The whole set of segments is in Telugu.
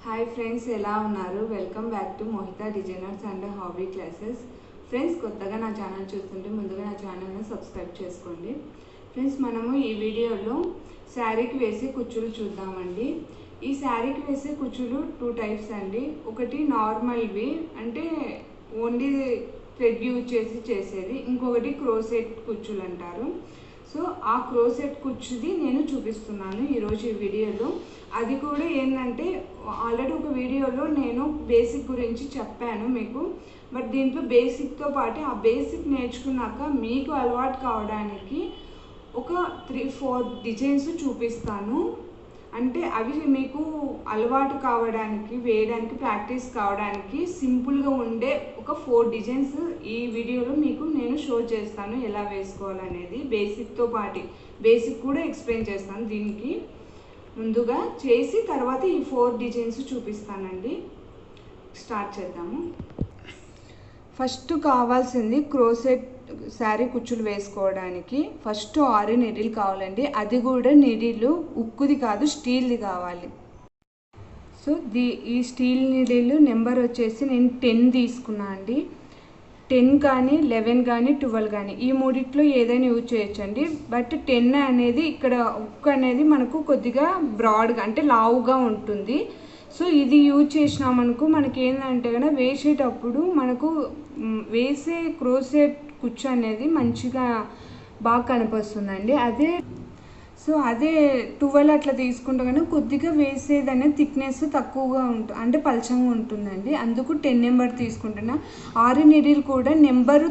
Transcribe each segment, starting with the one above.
హాయ్ ఫ్రెండ్స్, ఎలా ఉన్నారు? Welcome back to Mohita designers and hobby classes. Friends, కొత్తగా నా ఛానల్ చూస్తుంటే ముందుగా నా ఛానల్ని సబ్స్క్రైబ్ చేసుకోండి. ఫ్రెండ్స్, మనము ఈ వీడియోలో శారీకి వేసే కుచ్చులు చూద్దామండి. ఈ శారీకి వేసే కుచ్చులు 2 టైప్స్ అండి. ఒకటి నార్మల్వి, అంటే ఓన్లీ థ్రెడ్ యూజ్ చేసేది. ఇంకొకటి క్రోసెట్ కుచ్చులు అంటారు. సో ఆ క్రోసెట్ కుచ్చుది నేను చూపిస్తున్నాను ఈరోజు ఈ వీడియోలో. అది కూడా ఏంటంటే ఆల్రెడీ ఒక వీడియోలో నేను బేసిక్ గురించి చెప్పాను మీకు. బట్ దీంట్లో బేసిక్తో పాటు ఆ బేసిక్ నేర్చుకున్నాక మీకు అలవాటు కావడానికి ఒక 3-4 డిజైన్స్ చూపిస్తాను. అంటే అవి మీకు అలవాటు కావడానికి, వేయడానికి ప్రాక్టీస్ కావడానికి సింపుల్గా ఉండే ఒక 4 డిజైన్స్ ఈ వీడియోలో మీకు నేను షో చేస్తాను ఎలా వేసుకోవాలనేది. బేసిక్తో పాటు బేసిక్ కూడా ఎక్స్ప్లెయిన్ చేస్తాను. దీనికి ముందుగా చేసి తర్వాత ఈ 4 డిజైన్స్ చూపిస్తానండి. స్టార్ట్ చేద్దాము. ఫస్ట్ కావాల్సింది క్రోసెట్ శారీ కుచ్చులు వేసుకోవడానికి ఫస్ట్ 6 నీడిల్ కావాలండి. అది కూడా నీడిల్ ఉక్కుది కాదు, స్టీల్ది కావాలి. సో ఈ స్టీల్ నీడిల్ నెంబర్ వచ్చేసి నేను 10 తీసుకున్నా అండి. 10 కానీ 11 కానీ 12 కానీ ఈ మూడిట్లో ఏదైనా యూజ్ చేయొచ్చండి. బట్ 10 అనేది ఇక్కడ ఉక్కు అనేది మనకు కొద్దిగా బ్రాడ్గా అంటే లావుగా ఉంటుంది. సో ఇది యూజ్ చేసినామనుకో మనకి ఏంటంటే కనుక వేసేటప్పుడు మనకు వేసే క్రోసెట్ కుచ్చు అనేది మంచిగా బాగా కనిపిస్తుందండి. అదే 12 అట్లా తీసుకుంటే కానీ కొద్దిగా వేసేది అనేది థిక్నెస్ తక్కువగా ఉంటుంది, అంటే పలచంగా ఉంటుందండి. అందుకు 10 నెంబర్ తీసుకుంటున్నా. 6 నీడిల్ కూడా నెంబరు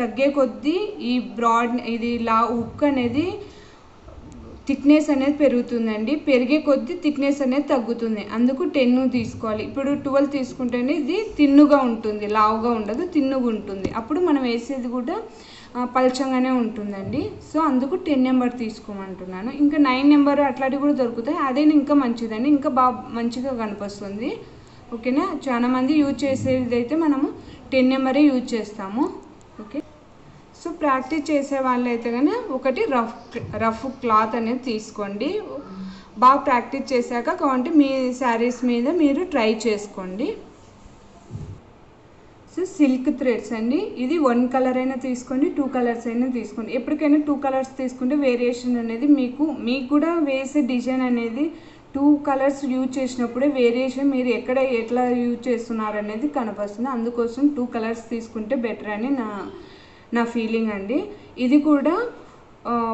తగ్గే కొద్దీ ఈ బ్రాడ్ ఇది హుక్ అనేది థిక్నెస్ అనేది పెరుగుతుందండి. పెరిగే కొద్దీ థిక్నెస్ అనేది తగ్గుతుంది. అందుకు 10 తీసుకోవాలి. ఇప్పుడు 12 తీసుకుంటేనే ఇది తిన్నుగా ఉంటుంది, లావుగా ఉండదు, తిన్నుగా ఉంటుంది. అప్పుడు మనం వేసేది కూడా పలచంగానే ఉంటుందండి. సో అందుకు 10 నెంబర్ తీసుకోమంటున్నాను. ఇంకా 9 నెంబర్ అట్లాంటివి కూడా దొరుకుతాయి. అదే ఇంకా మంచిదండి, ఇంకా బాగా మంచిగా కనిపిస్తుంది. ఓకేనా. చాలామంది యూజ్ చేసేది అయితే మనము 10 నెంబరే యూజ్ చేస్తాము. ఓకే. సో ప్రాక్టీస్ చేసే వాళ్ళైతే కానీ ఒకటి రఫ్ క్లాత్ అనేది తీసుకోండి. బాగా ప్రాక్టీస్ చేశాక కావాలంటే మీ శారీస్ మీద మీరు ట్రై చేసుకోండి. సో సిల్క్ థ్రెడ్స్ అండి. ఇది 1 కలర్ అయినా తీసుకోండి, 2 కలర్స్ అయినా తీసుకోండి. ఎప్పటికైనా 2 కలర్స్ తీసుకుంటే వేరియేషన్ అనేది మీకు కూడా వేసే డిజైన్ అనేది 2 కలర్స్ యూజ్ చేసినప్పుడే వేరియేషన్ మీరు ఎట్లా యూజ్ చేస్తున్నారు అనేది కనిపిస్తుంది. అందుకోసం 2 కలర్స్ తీసుకుంటే బెటర్ అని నా ఫీలింగ్ అండి. ఇది కూడా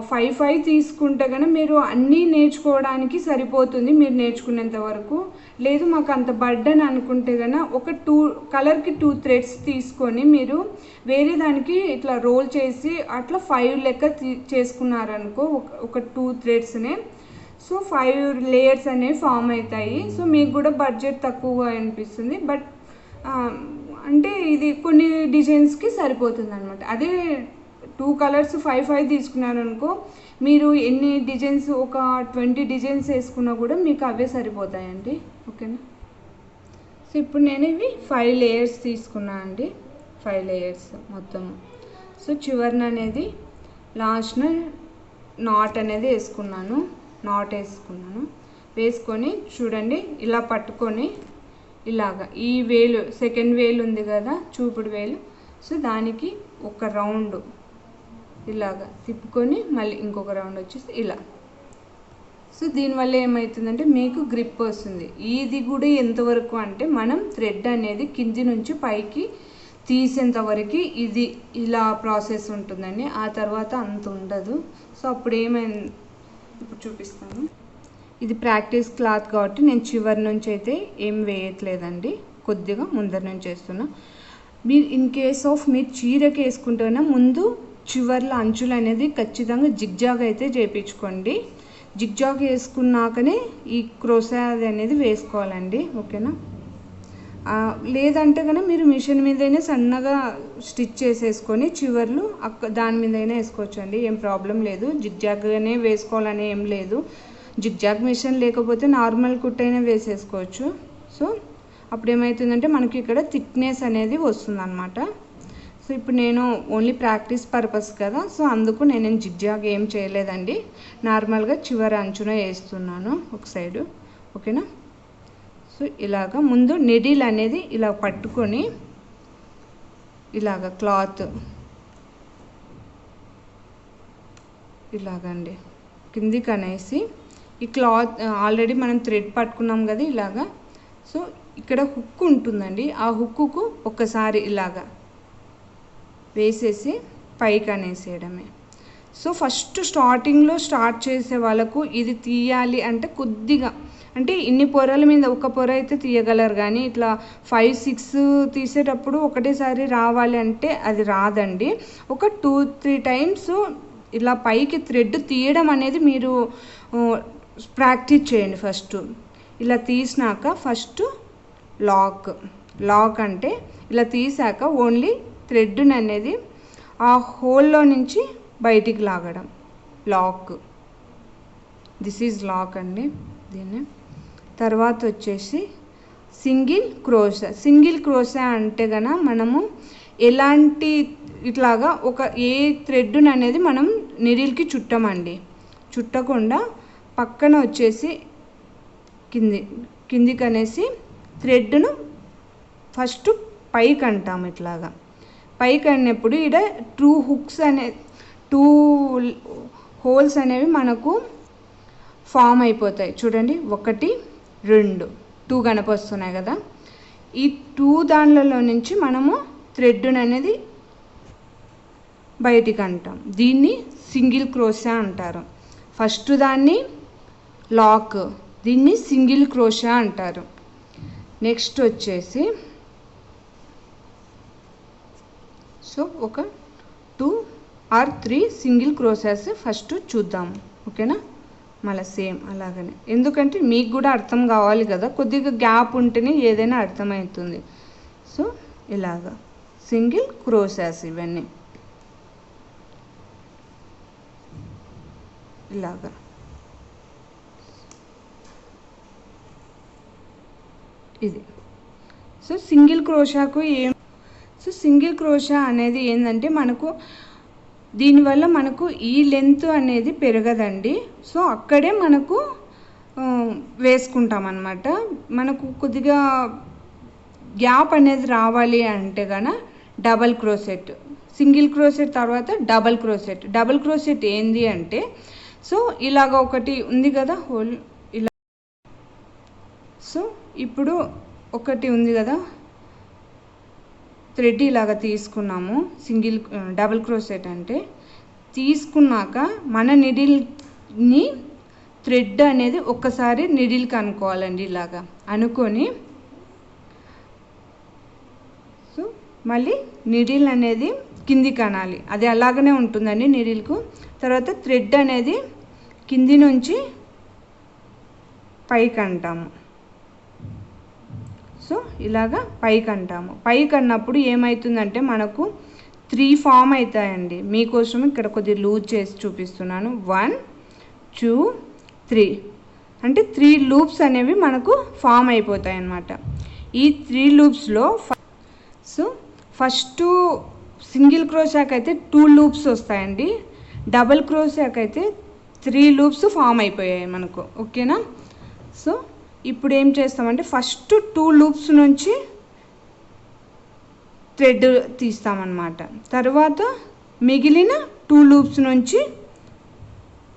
5 తీసుకుంటే కనుక మీరు అన్నీ నేర్చుకోవడానికి సరిపోతుంది. మీరు నేర్చుకునేంత వరకు లేదు మాకు అంత బర్డన్ అనుకుంటే కనుక ఒక 2 కలర్కి 2 థ్రెడ్స్ తీసుకొని మీరు వేరే దానికి ఇట్లా రోల్ చేసి అట్లా 5 లెక్క చేసుకున్నారనుకో ఒక 2 థ్రెడ్స్నే. సో 5 లేయర్స్ అనేవి ఫామ్ అవుతాయి. సో మీకు కూడా బడ్జెట్ తక్కువగా అనిపిస్తుంది. బట్ అంటే ఇది కొన్ని డిజైన్స్కి సరిపోతుంది అనమాట. అదే 2 కలర్స్ 5 తీసుకున్నారనుకో మీరు ఎన్ని డిజైన్స్ ఒక 20 డిజైన్స్ వేసుకున్నా కూడా మీకు అవే సరిపోతాయండి. ఓకేనా. సో ఇప్పుడు నేను ఇవి 5 లేయర్స్ తీసుకున్నా అండి. 5 లేయర్స్ మొత్తము. సో చివరన అనేది లాస్ట్న నాట్ అనేది వేసుకున్నాను. వేసుకొని చూడండి ఇలా పట్టుకొని ఇలాగా ఈ వేలు సెకండ్ వేలు ఉంది కదా, చూపుడు వేలు. సో దానికి ఒక రౌండ్ ఇలాగా తిప్పుకొని మళ్ళీ ఇంకొక రౌండ్ వచ్చేసి ఇలా. సో దీనివల్ల ఏమవుతుందంటే మీకు గ్రిప్ వస్తుంది. ఇది కూడా ఎంతవరకు అంటే మనం థ్రెడ్ అనేది కింది నుంచి పైకి తీసేంత వరకు ఇది ఇలా ప్రాసెస్ ఉంటుందండి. ఆ తర్వాత అంత ఉండదు. సో అప్పుడు ఏమైంది ఇప్పుడు చూపిస్తాను. ఇది ప్రాక్టీస్ క్లాత్ కాబట్టి నేను చివరి నుంచి అయితే ఏం వేయట్లేదండి, కొద్దిగా ముందర నుంచి వేస్తున్నా. మీరు ఇన్ కేస్ ఆఫ్ మీరు చీరకి వేసుకుంటేనే ముందు చివర్ల అంచులు అనేది ఖచ్చితంగా జిగ్జాగ్ అయితే చేయించుకోండి. జిగ్జాగ్ వేసుకున్నాకనే ఈ క్రోషా అనేది వేసుకోవాలండి. ఓకేనా. లేదంటే కనుక మీరు మిషన్ మీదైనా సన్నగా స్టిచ్ చేసేసుకొని చివర్లు దాని మీదైనా వేసుకోవచ్చు అండి, ఏం ప్రాబ్లం లేదు. జిగ్జాగ్గానే వేసుకోవాలని ఏం లేదు. జిగ్జాగ్ మిషన్ లేకపోతే నార్మల్ కుట్టైనా వేసేసుకోవచ్చు. సో అప్పుడు ఏమవుతుందంటే మనకి ఇక్కడ థిక్నెస్ అనేది వస్తుందన్నమాట. సో ఇప్పుడు నేను ఓన్లీ ప్రాక్టీస్ పర్పస్ కదా, సో అందుకు నేను జిగ్జాగ్ ఏం చేయలేదండి. నార్మల్గా చివరి అంచున వేస్తున్నాను ఒక సైడు. ఓకేనా. సో ఇలాగ ముందు నెడిల్ అనేది ఇలా పట్టుకొని ఇలాగ క్లాత్ ఇలాగండి కిందికి అనేసి ఈ క్లాత్ ఆల్రెడీ మనం థ్రెడ్ పట్టుకున్నాం కదా ఇలాగా. సో ఇక్కడ హుక్ ఉంటుందండి, ఆ హుక్కు ఒక్కసారి ఇలాగా వేసేసి పైకి అనేసేయడమే. సో ఫస్ట్ స్టార్టింగ్లో స్టార్ట్ చేసే వాళ్ళకు ఇది తీయాలి అంటే కొద్దిగా, అంటే ఇన్ని పొరల మీద ఒక పొర అయితే తీయగలరు, కానీ ఇట్లా 5-6 తీసేటప్పుడు ఒకటేసారి రావాలి అంటే అది రాదండి. ఒక 2-3 టైమ్స్ ఇలా పైకి థ్రెడ్ తీయడం అనేది మీరు ప్రాక్టీస్ చేయండి. ఫస్ట్ ఇలా తీసినాక ఫస్ట్ లాక్ అంటే ఇలా తీసాక ఓన్లీ థ్రెడ్ అనేది ఆ హోల్లో నుంచి బయటికి లాగడం, లాక్. దిస్ ఈజ్ లాక్ అండి. దీన్ని తర్వాత వచ్చేసి సింగిల్ క్రోషా అంటే గన మనము ఎలాంటి ఇట్లాగా ఒక ఏ థ్రెడ్ అనేది మనం నీడిల్కి చుట్టమండి, చుట్టకుండా పక్కన వచ్చేసి కిందికి అనేసి థ్రెడ్ను ఫస్ట్ పైకి అంటాం. ఇట్లాగా పైకి అన్నప్పుడు ఇక్కడ 2 హోల్స్ అనేవి మనకు ఫామ్ అయిపోతాయి. చూడండి 1, 2 కనపస్తున్నాయి కదా. ఈ 2 దానిలలో నుంచి మనము థ్రెడ్ అనేది బయటికి అంటాం. దీన్ని సింగిల్ క్రోషా అంటారు. ఫస్ట్ దాన్ని లాక్, దీన్ని సింగిల్ క్రోషా అంటారు. నెక్స్ట్ వచ్చేసి సో ఒక 2 or 3 సింగిల్ క్రోషాస్ ఫస్ట్ చూద్దాము, ఓకేనా. మళ్ళీ సేమ్ అలాగనే, ఎందుకంటే మీకు కూడా అర్థం కావాలి కదా, కొద్దిగా గ్యాప్ ఉంటేనే ఏదైనా అర్థమవుతుంది. సో ఇలాగా సింగిల్ క్రోషాస్ ఇవన్నీ ఇలాగా. ఇది సో సింగిల్ క్రోషా అనేది ఏంటంటే మనకు దీనివల్ల మనకు ఈ లెంత్ అనేది పెరగదండి. సో అక్కడే మనకు వేసుకుంటాం అన్నమాట. మనకు కొద్దిగా గ్యాప్ అనేది రావాలి అంటే కనుక డబల్ క్రోషెట్, సింగిల్ క్రోషెట్ తర్వాత డబల్ క్రోషెట్ ఏంది అంటే, సో ఇలాగ ఒకటి ఉంది కదా హోల్, ఇలా. సో ఇప్పుడు ఒకటి ఉంది కదా థ్రెడ్ ఇలాగ తీసుకున్నాము, డబల్ క్రోషెట్ అంటే. తీసుకున్నాక మన నిడిల్ని థ్రెడ్ అనేది ఒక్కసారి నిడిల్కి అనుకోవాలండి, ఇలాగా అనుకొని సో మళ్ళీ నిడిల్ అనేది కిందికి అనాలి. అది అలాగనే ఉంటుందండి నిడిల్కు. తర్వాత థ్రెడ్ అనేది కింది నుంచి పైకి అంటాము. సో ఇలాగా పైకి అంటాము. పైకి అన్నప్పుడు ఏమవుతుందంటే మనకు 3 ఫామ్ అవుతాయండి. మీకోసం ఇక్కడ కొద్దిగా లూజ్ చేసి చూపిస్తున్నాను. 1, 2, 3 అంటే 3 లూప్స్ అనేవి మనకు ఫామ్ అయిపోతాయి అన్నమాట. ఈ 3 లూప్స్లో సో ఫస్ట్ సింగిల్ క్రోషాకి అయితే 2 లూప్స్ వస్తాయండి, డబల్ క్రోషాకి అయితే 3 లూప్స్ ఫామ్ అయిపోయాయి మనకు, ఓకేనా. సో ఇప్పుడు ఏం చేస్తామంటే ఫస్ట్ 2 లూప్స్ నుంచి థ్రెడ్ తీస్తామన్నమాట. తర్వాత మిగిలిన 2 లూప్స్ నుంచి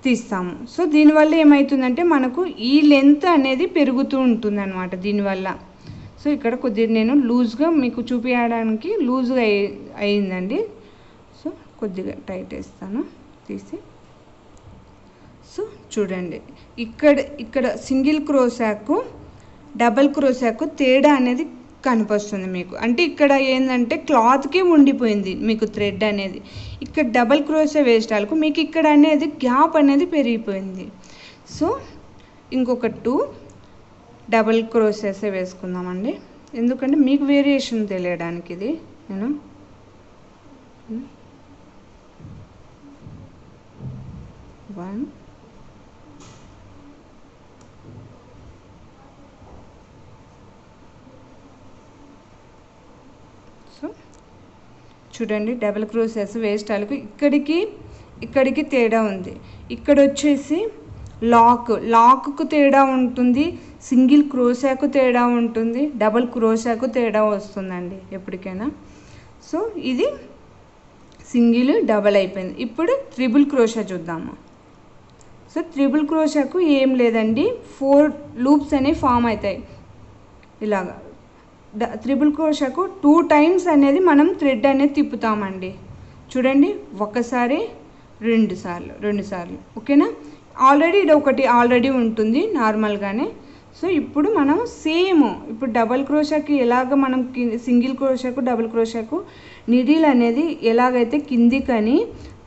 తీస్తాము. సో దీనివల్ల ఏమవుతుందంటే మనకు ఈ లెంత్ అనేది పెరుగుతూ ఉంటుంది అన్నమాట దీనివల్ల. సో ఇక్కడ కొద్దిగా నేను లూజ్గా మీకు చూపించడానికి లూజ్గా అయిందండి. సో కొద్దిగా టైట్ వేస్తాను తీసి. సో చూడండి ఇక్కడ సింగిల్ క్రోషాకు డబల్ క్రోషాకు తేడా అనేది కనిపిస్తుంది మీకు. అంటే ఇక్కడ ఏంటంటే క్లాత్కి ఉండిపోయింది మీకు థ్రెడ్ అనేది. ఇక్కడ డబల్ క్రోషా వేసేటాలకు మీకు ఇక్కడ అనేది గ్యాప్ అనేది పెరిగిపోయింది. సో ఇంకొక 2 డబల్ క్రోషాస్ వేసుకుందామండి, ఎందుకంటే మీకు వేరియేషన్ తెలియడానికి. ఇది నేను 1 సో చూడండి డబల్ క్రోషాస్ వేసేటాలకు ఇక్కడికి తేడా ఉంది. ఇక్కడ వచ్చేసి లాక్కు తేడా ఉంటుంది, సింగిల్ క్రోషాకు తేడా ఉంటుంది, డబల్ క్రోషాకు తేడా వస్తుందండి ఎప్పటికైనా. సో ఇది సింగిల్ డబల్ అయిపోయింది. ఇప్పుడు త్రిబుల్ క్రోషా చూద్దాము. సో త్రిబుల్ క్రోషాకు ఏం లేదండి, 4 లూప్స్ అనేవి ఫామ్ అవుతాయి ఇలాగా. త్రిబుల్ క్రోషాకు 2 టైమ్స్ అనేది మనం థ్రెడ్ అనేది తిప్పుతామండి. చూడండి, ఒకసారి 2 సార్లు ఓకేనా. ఇది ఒకటి ఆల్రెడీ ఉంటుంది నార్మల్గానే. సో ఇప్పుడు మనం సేమ్ ఇప్పుడు డబల్ క్రోషాకి ఎలాగ మనం సింగిల్ క్రోషాకు డబుల్ క్రోషాకు నిడిల్ అనేది ఎలాగైతే కిందికని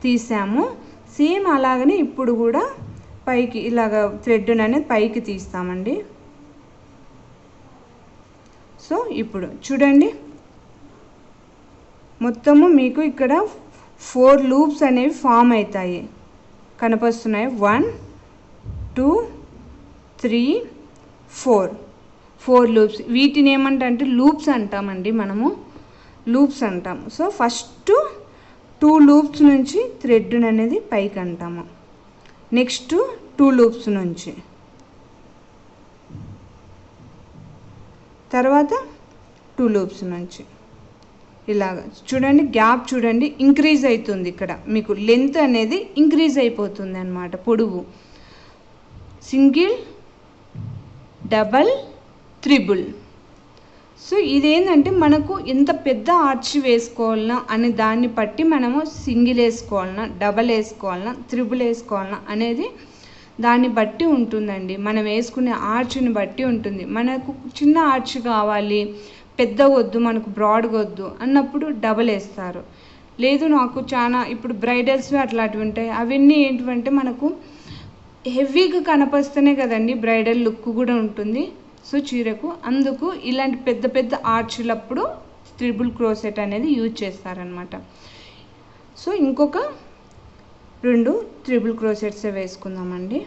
తీసామో సేమ్ అలాగనే ఇప్పుడు కూడా పైకి ఇలాగ థ్రెడ్ అనేది పైకి తీస్తామండి. సో ఇప్పుడు చూడండి, మొత్తము మీకు ఇక్కడ 4 లూప్స్ అనేవి ఫామ్ అవుతాయి కనిపిస్తున్నాయి. 1 2 3 4 లూప్స్. వీటిని ఏమంటే లూప్స్ అంటామండి, మనము లూప్స్ అంటాము. సో ఫస్ట్ 2 లూప్స్ నుంచి థ్రెడ్ అనేది పైకి అంటాము, నెక్స్ట్ 2 లూప్స్ నుంచి, తర్వాత 2 లూప్స్ నుంచి ఇలాగ. చూడండి, గ్యాప్ చూడండి ఇంక్రీజ్ అవుతుంది. ఇక్కడ మీకు లెంత్ అనేది ఇంక్రీజ్ అయిపోతుంది అన్నమాట, పొడవు. Single double triple. సో ఇదేంటంటే మనకు ఎంత పెద్ద ఆర్చ్ వేసుకోవాలన్నా అనే దాన్ని బట్టి మనము సింగిల్ వేసుకోవాలన్నా, డబల్ వేసుకోవాలన్నా, త్రిబుల్ వేసుకోవాలన్నా అనేది దాన్ని బట్టి ఉంటుందండి. మనం వేసుకునే ఆర్చ్ని బట్టి ఉంటుంది. మనకు చిన్న ఆర్చ్ కావాలి, పెద్ద వద్దు, మనకు బ్రాడ్గా వద్దు అన్నప్పుడు డబల్ వేస్తారు. లేదు నాకు చాలా ఇప్పుడు బ్రైడల్స్వి అట్లాంటివి ఉంటాయి, అవన్నీ ఏంటంటే మనకు హెవీగా కనపస్తేనే కదండి బ్రైడల్ లుక్ కూడా ఉంటుంది సో చీరకు. అందుకు ఇలాంటి పెద్ద పెద్ద ఆర్చులప్పుడు త్రిబుల్ క్రోసెట్ అనేది యూజ్ చేస్తారనమాట. సో ఇంకొక 2 త్రిబుల్ క్రోసెట్స్ వేసుకుందామండి.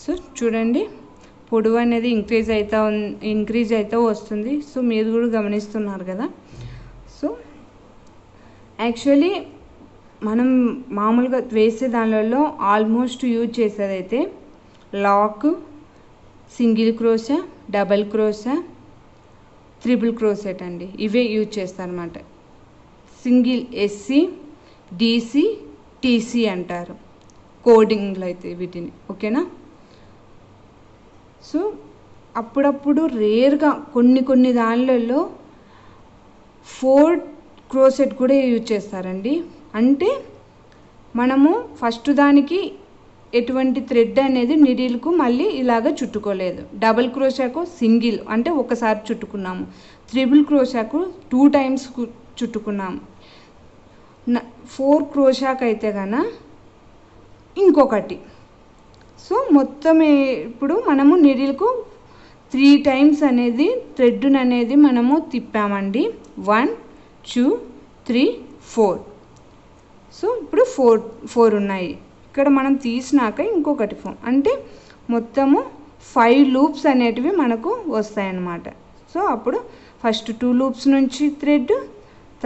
సో చూడండి, పొడవు అనేది ఇంక్రీజ్ అవుతూ వస్తుంది. సో మీరు కూడా గమనిస్తున్నారు కదా. సో యాక్చువల్లీ మనం మామూలుగా వేసే దానిలో ఆల్మోస్ట్ యూజ్ చేసేదైతే lock, single crochet, double crochet, triple crochet అండి. ఇవే యూజ్ చేస్తారన్నమాట. సింగిల్ ఎస్సీ, డిసి, టీసీ అంటారు కోడింగ్లో అయితే వీటిని, ఓకేనా. సో అప్పుడప్పుడు రేర్గా కొన్ని దానిలలో 4 క్రోసెట్ కూడా యూజ్ చేస్తారండి. అంటే మనము ఫస్ట్ దానికి ఎటువంటి థ్రెడ్ అనేది నిడిల్కు మళ్ళీ ఇలాగ చుట్టుకోలేదు. డబల్ క్రోషాకు సింగిల్ అంటే ఒకసారి చుట్టుకున్నాము, త్రిబుల్ క్రోషాకు 2 టైమ్స్ చుట్టుకున్నాము, 4 క్రోషాకు అయితే కన్నా ఇంకొకటి. సో మొత్తం ఇప్పుడు మనము నిడిల్కు 3 టైమ్స్ అనేది థ్రెడ్ను అనేది మనము తిప్పామండి. 1 2 3 4. సో ఇప్పుడు 4 ఉన్నాయి. ఇక్కడ మనం తీసినాక ఇంకొకటి 4 అంటే మొత్తము 5 లూప్స్ అనేటివి మనకు వస్తాయన్నమాట. సో అప్పుడు ఫస్ట్ 2 లూప్స్ నుంచి థ్రెడ్,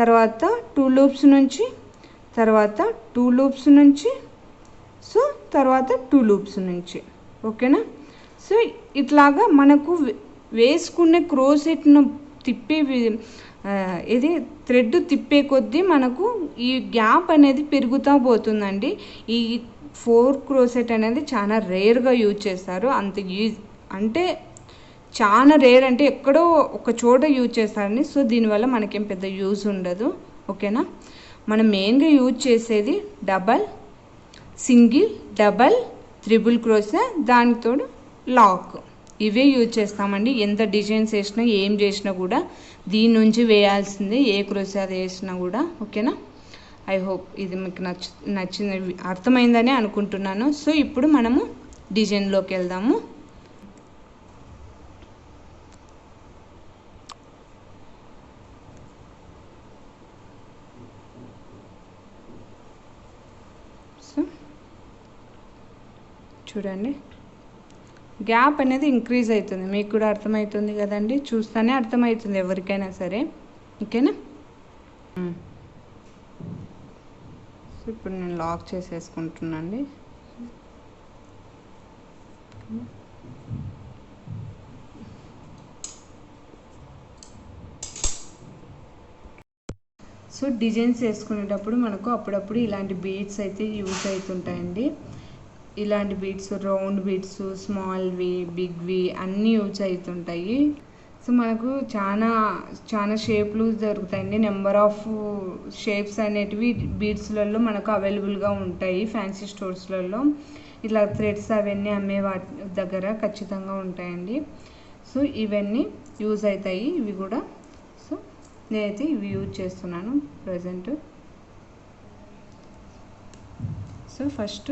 తర్వాత 2 లూప్స్ నుంచి, తర్వాత 2 లూప్స్ నుంచి, సో తర్వాత 2 లూప్స్ నుంచి, ఓకేనా. సో ఇట్లాగా మనకు వేసుకునే క్రోసెట్ను తిప్పే ఇది థ్రెడ్ తిప్పే కొద్దీ మనకు ఈ గ్యాప్ అనేది పెరుగుతూ పోతుందండి. ఈ 4 క్రోసెట్ అనేది చాలా రేర్గా యూజ్ చేస్తారు. అంటే చాలా రేర్, అంటే ఎక్కడో ఒక చోట యూజ్ చేస్తారని. సో దీనివల్ల మనకేం పెద్ద యూజ్ ఉండదు, ఓకేనా. మనం మెయిన్గా యూజ్ చేసేది double, single, double, triple crochet, దానితోడు లాక్, ఇవే యూజ్ చేస్తామండి. ఎంత డిజైన్స్ వేసినా ఏం చేసినా కూడా దీని నుంచి వేయాల్సిందే, ఏ క్రోషా వేసినా కూడా, ఓకేనా. ఐ హోప్ ఇది మీకు నచ్చింది, అర్థమైందని అనుకుంటున్నాను. సో ఇప్పుడు మనము డిజైన్లోకి వెళ్దాము. చూడండి గ్యాప్ అనేది ఇంక్రీజ్ అవుతుంది, మీకు కూడా అర్థమవుతుంది కదండి, చూస్తేనే అర్థమవుతుంది ఎవరికైనా సరే. ఓకేనా. సో ఇప్పుడు నేను లాక్ చేసేసుకుంటున్నాండి. సో డిజైన్స్ వేసుకునేటప్పుడు మనకు అప్పుడప్పుడు ఇలాంటి బీడ్స్ అయితే యూజ్ అవుతుంటాయండి. ఇలాంటి బీడ్స్, రౌండ్ బీడ్స్, స్మాల్వి, బిగ్వి అన్నీ యూజ్ అవుతుంటాయి. సో మనకు చాలా షేప్లు దొరుకుతాయండి. నెంబర్ ఆఫ్ షేప్స్ అనేటివి బీడ్స్లలో మనకు అవైలబుల్గా ఉంటాయి ఫ్యాన్సీ స్టోర్స్లలో. ఇలా థ్రెడ్స్ అవన్నీ అమ్మే వాటి దగ్గర ఖచ్చితంగా ఉంటాయండి. సో ఇవన్నీ యూజ్ అవుతాయి ఇవి కూడా. సో నేనైతే ఇవి యూజ్ చేస్తున్నాను ప్రజెంట్. సో ఫస్ట్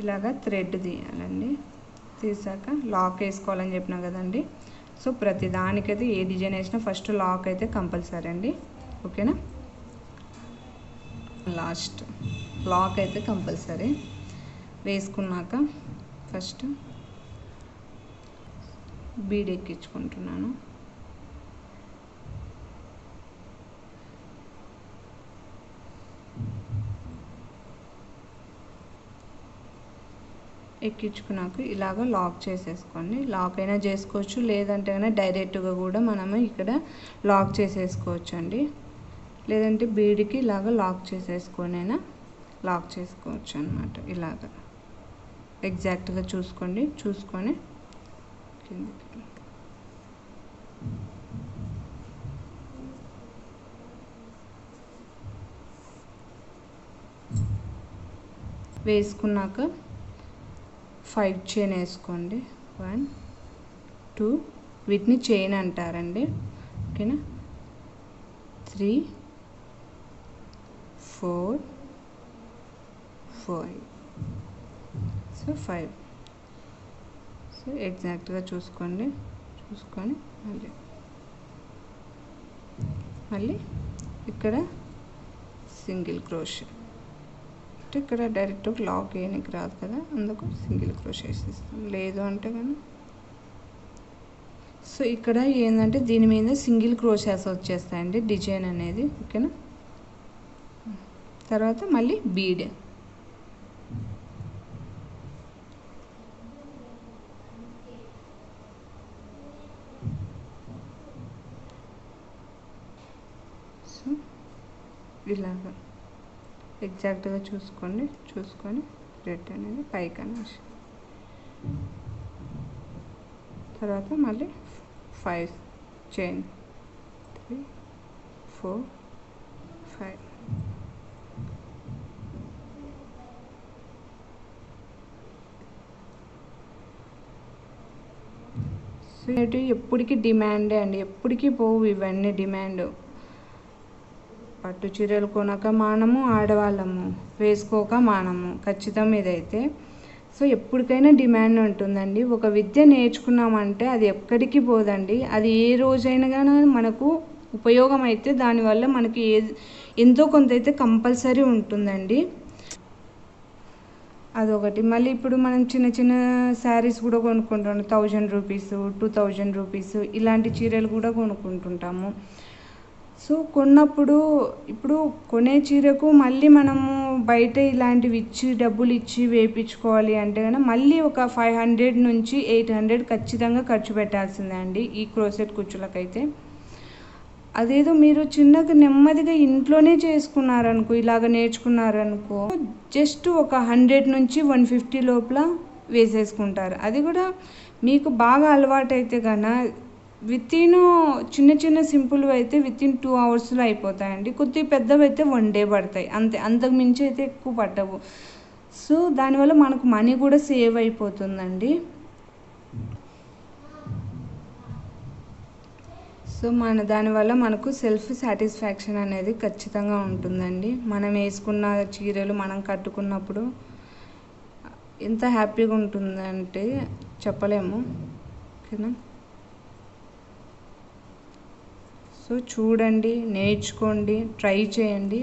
ఇలాగా థ్రెడ్ తీయాలండి. తీసాక లాక్ వేసుకోవాలని చెప్పినా కదండి. సో ప్రతి దానికైతే ఏ డిజైన్ వేసినా ఫస్ట్ లాక్ అయితే కంపల్సరీ అండి. ఓకేనా. లాస్ట్ లాక్ అయితే కంపల్సరీ వేసుకున్నాక ఫస్ట్ బీడ్ ఎక్కించుకుంటున్నాను. ఎక్కించుకున్నాక ఇలాగ లాక్ చేసేసుకోండి. లాక్ అయినా చేసుకోవచ్చు, లేదంటే అయినా డైరెక్ట్గా కూడా మనము ఇక్కడ లాక్ చేసేసుకోవచ్చు అండి. లేదంటే బీడ్కి ఇలాగ లాక్ చేసేసుకొనైనా లాక్ చేసుకోవచ్చు అనమాట. ఇలాగ ఎగ్జాక్ట్గా చూసుకొని కిందకి వేసుకున్నాక 5 చైన్ వేసుకోండి. 1 2 వీటిని చైన్ అంటారండి. ఓకేనా. 3 4 5 సో 5. సో ఎగ్జాక్ట్గా చూసుకొని మళ్ళీ ఇక్కడ సింగిల్ క్రోషే. ఇక్కడ డైరెక్ట్ లాక్ వేయడానికి రాదు కదా, అందుకు సింగిల్ క్రోషే వేసేస్తాం. లేదు అంటే కానీ సో ఇక్కడ ఏంటంటే దీని మీద సింగిల్ క్రోషాస్ వచ్చేస్తాయండి డిజైన్ అనేది. ఓకేనా. తర్వాత మళ్ళీ బీడ్. సో ఇలాగా ఎగ్జాక్ట్గా చూసుకొని రెడ్ అనేది పైకి అనేసి తర్వాత మళ్ళీ 5 చైన్ 3 4 5. సో ఎప్పటికీ డిమాండే అండి, ఎప్పటికీ పోవు ఇవన్నీ డిమాండ్. పట్టు చీరలు కొనక మానము, ఆడవాళ్ళము వేసుకోక మానము, ఖచ్చితం ఇదైతే. సో ఎప్పటికైనా డిమాండ్ ఉంటుందండి. ఒక విద్య నేర్చుకున్నామంటే అది ఎక్కడికి పోదండి. అది ఏ రోజైనా కానీ మనకు ఉపయోగం అయితే దానివల్ల మనకి ఎంతో కొంత అయితే కంపల్సరీ ఉంటుందండి. అదొకటి. మళ్ళీ ఇప్పుడు మనం చిన్న చిన్న శారీస్ కూడా కొనుక్కుంటాం, 1000 రూపీస్ 2000 రూపీస్ ఇలాంటి చీరలు కూడా కొనుక్కుంటుంటాము. సో కొన్నప్పుడు ఇప్పుడు కొనే చీరకు మళ్ళీ మనము బయట ఇలాంటివి ఇచ్చి డబ్బులు ఇచ్చి వేయించుకోవాలి అంటే కనుక మళ్ళీ ఒక 500 నుంచి 800 ఖచ్చితంగా ఖర్చు పెట్టాల్సిందే అండి ఈ క్రోసెట్ కుచ్చులకైతే. అదేదో మీరు చిన్నగా నెమ్మదిగా ఇంట్లోనే చేసుకున్నారనుకో, ఇలాగ నేర్చుకున్నారనుకో, జస్ట్ ఒక 100 నుంచి 150 లోపల వేసేసుకుంటారు. అది కూడా మీకు బాగా అలవాటు అయితే కన్నా వితిన్ చిన్న సింపుల్ అయితే వితిన్ 2 అవర్స్లో అయిపోతాయండి. కొద్దిగా పెద్దవి అయితే 1 డే పడతాయి అంతే, అంతకు మించి అయితే ఎక్కువ పట్టవు. సో దానివల్ల మనకు మనీ కూడా సేవ్ అయిపోతుందండి. సో దానివల్ల మనకు సెల్ఫ్ సాటిస్ఫాక్షన్ అనేది ఖచ్చితంగా ఉంటుందండి. మనం వేసుకున్న చీరలు మనం కట్టుకున్నప్పుడు ఎంత హ్యాపీగా ఉంటుందంటే చెప్పలేము. ఓకేనా. సో చూడండి, నేర్చుకోండి, ట్రై చేయండి.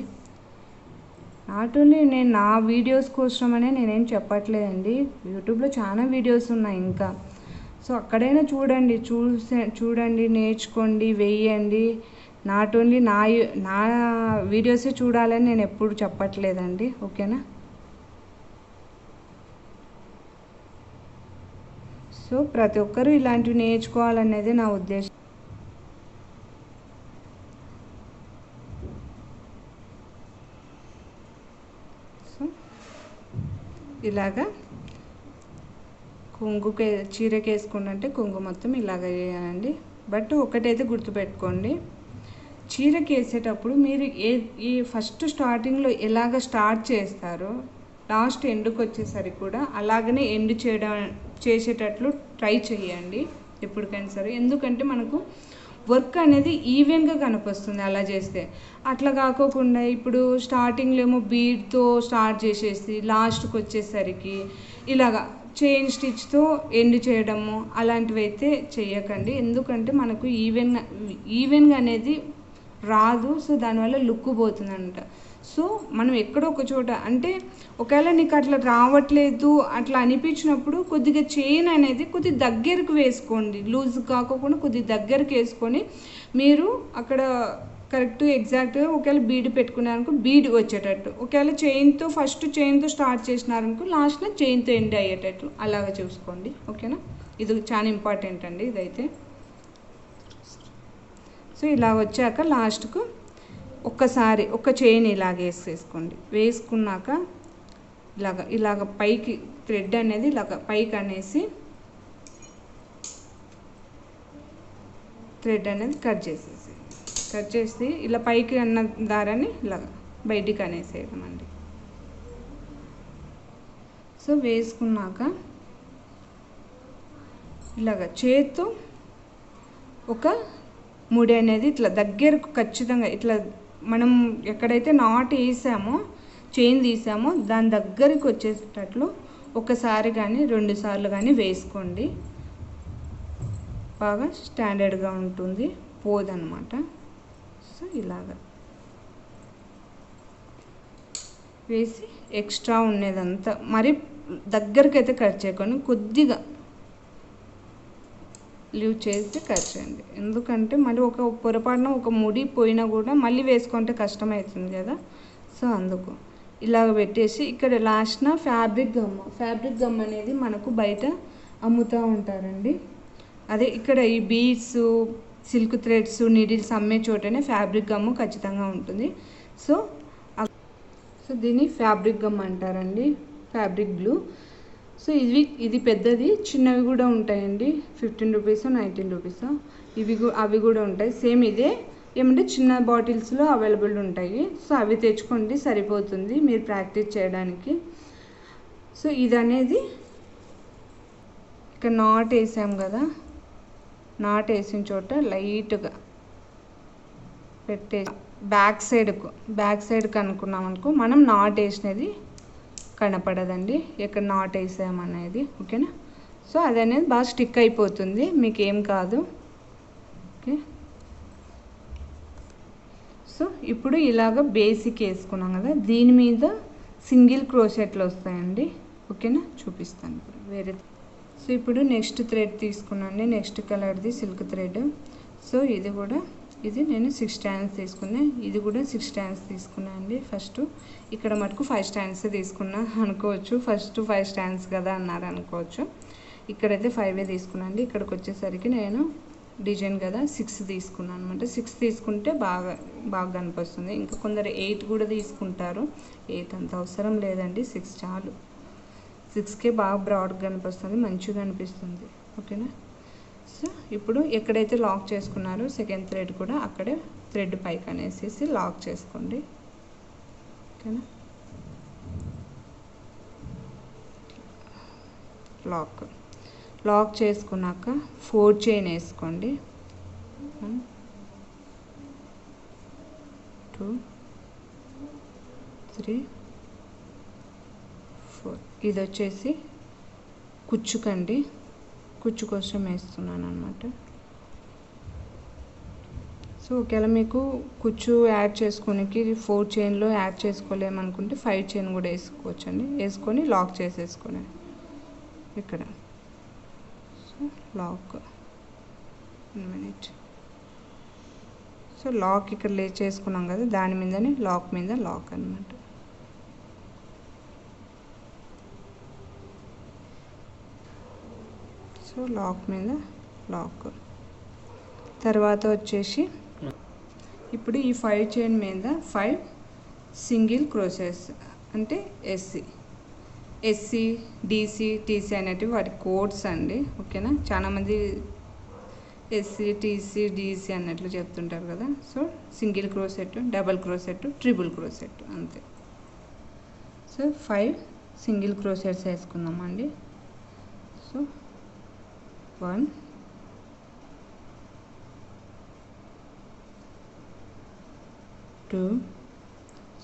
నాట్ ఓన్లీ నేను నా వీడియోస్ కోసమనే నేనేం చెప్పట్లేదండి, యూట్యూబ్లో చాలా వీడియోస్ ఉన్నాయి ఇంకా. సో అక్కడైనా చూడండి, నేర్చుకోండి, వేయండి. నాట్ ఓన్లీ నా వీడియోసే చూడాలని నేను ఎప్పుడు చెప్పట్లేదండి, ఓకేనా. సో ప్రతి ఒక్కరూ ఇలాంటివి నేర్చుకోవాలనేది నా ఉద్దేశం. సో ఇలాగా చీరకి వేసుకుంటే కొంగు మొత్తం ఇలాగ చేయాలండి. బట్ ఒకటైతే గుర్తుపెట్టుకోండి, చీరకి వేసేటప్పుడు మీరు ఈ ఫస్ట్ స్టార్టింగ్లో ఎలాగ స్టార్ట్ చేస్తారో లాస్ట్ ఎండ్కి వచ్చేసరికి కూడా అలాగనే ఎండ్ చేసేటట్లు ట్రై చేయండి ఎప్పటికైనా సరే. ఎందుకంటే మనకు వర్క్ అనేది ఈవెన్గా కనిపిస్తుంది అలా చేస్తే. అట్లా కాకోకుండా ఇప్పుడు స్టార్టింగ్లో ఏమో బీడ్తో స్టార్ట్ చేసేసి లాస్ట్కి వచ్చేసరికి ఇలాగా చైన్ స్టిచ్తో ఎండ్ చేయడము అలాంటివి అయితే చేయకండి. ఎందుకంటే మనకు ఈవెన్గా అనేది రాదు. సో దానివల్ల లుక్ పోతుంది అనమాట. సో మనం ఎక్కడో ఒక చోట అంటే ఒకవేళ నీకు అట్లా రావట్లేదు అట్లా అనిపించినప్పుడు కొద్దిగా చైన్ అనేది కొద్దిగా దగ్గరకు వేసుకోండి, లూజ్ కాకుండా కొద్దిగా దగ్గరకు వేసుకొని మీరు అక్కడ కరెక్ట్ ఎగ్జాక్ట్గా ఒకవేళ బీడ్ పెట్టుకున్నారనుకో బీడ్ వచ్చేటట్టు, ఒకవేళ ఫస్ట్ చైన్తో స్టార్ట్ చేసినారనుకో లాస్ట్లో చైన్తో ఎండ్ అయ్యేటట్లు అలాగ చూసుకోండి, ఓకేనా. ఇది చాలా ఇంపార్టెంట్ అండి ఇదైతే. సో ఇలా వచ్చాక లాస్ట్కు ఒక్కసారి ఒక చైన్ ఇలాగ వేసుకున్నాక ఇలాగ పైకి థ్రెడ్ అనేది ఇలాగ పైకి అనేసి థ్రెడ్ అనేది కట్ చేసి ఇలా పైకి అన్న దారాన్ని ఇలాగ బయటికి అనేసేయడం అండి. సో వేసుకున్నాక ఇలాగ చేత్తో ఒక ముడి అనేది ఇట్లా దగ్గరకు ఖచ్చితంగా ఇట్లా మనం ఎక్కడైతే నాట్ వేసామో చైన్ తీసామో దాని దగ్గరికి వచ్చేటట్లు ఒకసారి కానీ 2 సార్లు కానీ వేసుకోండి. బాగా స్టాండర్డ్గా ఉంటుంది, పోదన్నమాట. సో ఇలాగా వేసి ఎక్స్ట్రా ఉన్నదంతా మరి దగ్గరికి అయితే కట్ చేయకుండా కొద్దిగా లీవ్ చేసి కట్ చేయండి. ఎందుకంటే మళ్ళీ ఒక పొరపాటున ఒక ముడి పోయినా కూడా మళ్ళీ వేసుకుంటే కష్టమవుతుంది కదా. సో అందుకు ఇలాగ పెట్టేసి ఇక్కడ లాస్ట్న ఫ్యాబ్రిక్ గమ్ అనేది మనకు బయట అమ్ముతూ ఉంటారండి. అదే ఇక్కడ ఈ బీడ్స్, సిల్క్ థ్రెడ్స్, నీడిల్స్ అమ్మే చోటనే ఫ్యాబ్రిక్ గమ్ ఖచ్చితంగా ఉంటుంది. సో దీన్ని ఫ్యాబ్రిక్ గమ్ అంటారండి, ఫ్యాబ్రిక్ గ్లూ. సో ఇది పెద్దది, చిన్నవి కూడా ఉంటాయండి, 15 రూపీస్ 19 రూపీస్ అవి కూడా ఉంటాయి. సేమ్ ఇదే ఏమంటే చిన్న బాటిల్స్లో అవైలబుల్ ఉంటాయి. సో అవి తెచ్చుకోండి, సరిపోతుంది మీరు ప్రాక్టీస్ చేయడానికి. సో ఇది అనేది ఇక్కడ నాట్ వేసాం కదా, నాట్ వేసిన చోట లైట్గా పెట్టేసి బ్యాక్ సైడ్కి అనుకున్నాం అనుకో మనం నాట్ వేసినది కనపడదండి ఎక్కడ నాట్ వేసామనేది, ఓకేనా. సో అది అనేది బాగా స్టిక్ అయిపోతుంది, మీకు ఏం కాదు, ఓకే. సో ఇప్పుడు ఇలాగ బేసిక్ వేసుకున్నాం కదా, దీని మీద సింగిల్ క్రోషెట్లు వస్తాయండి, ఓకేనా. చూపిస్తాను ఇప్పుడు వేరే. సో ఇప్పుడు నెక్స్ట్ థ్రెడ్ తీసుకున్నాండి, నెక్స్ట్ కలర్ది సిల్క్ థ్రెడ్. సో ఇది నేను 6 స్టాండ్స్ తీసుకున్నాను, ఇది కూడా 6 స్టాండ్స్ తీసుకున్నాను అండి. ఫస్ట్ ఇక్కడ మటుకు 5 స్టాండ్స్ తీసుకున్నా అనుకోవచ్చు, ఫస్ట్ 5 స్టాండ్స్ కదా అన్నారు అనుకోవచ్చు. ఇక్కడైతే 5 తీసుకున్నాను అండి. ఇక్కడికి వచ్చేసరికి నేను డిజైన్ కదా 6 తీసుకున్నాను అనమాట. 6 తీసుకుంటే బాగా కనిపిస్తుంది. ఇంకా కొందరు 8 కూడా తీసుకుంటారు, 8 అంత అవసరం లేదండి, 6 చాలు. 6కే బాగా బ్రాడ్గా కనిపిస్తుంది, మంచిగా అనిపిస్తుంది, ఓకేనా. సో ఇప్పుడు ఎక్కడైతే లాక్ చేసుకున్నారో సెకండ్ థ్రెడ్ కూడా అక్కడే థ్రెడ్ పైకి అనేసి లాక్ చేసుకోండి, ఓకేనా. లాక్ చేసుకున్నాక 4 చైన్ వేసుకోండి. 1 2 3 4. ఇది వచ్చేసి కుచ్చు కోసం వేస్తున్నాను అనమాట. సో ఒకవేళ మీకు కుచ్చు యాడ్ చేసుకోనికి 4 చైన్లో యాడ్ చేసుకోలేమనుకుంటే 5 చైన్ కూడా వేసుకోవచ్చు అండి. వేసుకొని లాక్ చేసేసుకోండి ఇక్కడ. So lock 1 minute. So lock ఇక్కడ చేసుకున్నాం కదా, దాని మీదనే లాక్ మీద లాక్ అనమాట. సో లాక్ మీద లాక్. తర్వాత వచ్చేసి ఇప్పుడు ఈ 5 చైన్ మీద 5 సింగిల్ క్రోచెస్ అంటే ఎస్సి డిసి టీసీ అనేటివి వాటి కోడ్స్ అండి. ఓకేనా, చాలామంది ఎస్సి టీసీ డిసి అన్నట్లు చెప్తుంటారు కదా. So single crochet, double crochet, triple crochet అంతే. సో 5 సింగిల్ క్రోచెట్స్ వేసుకుందామండి. సో 1 2.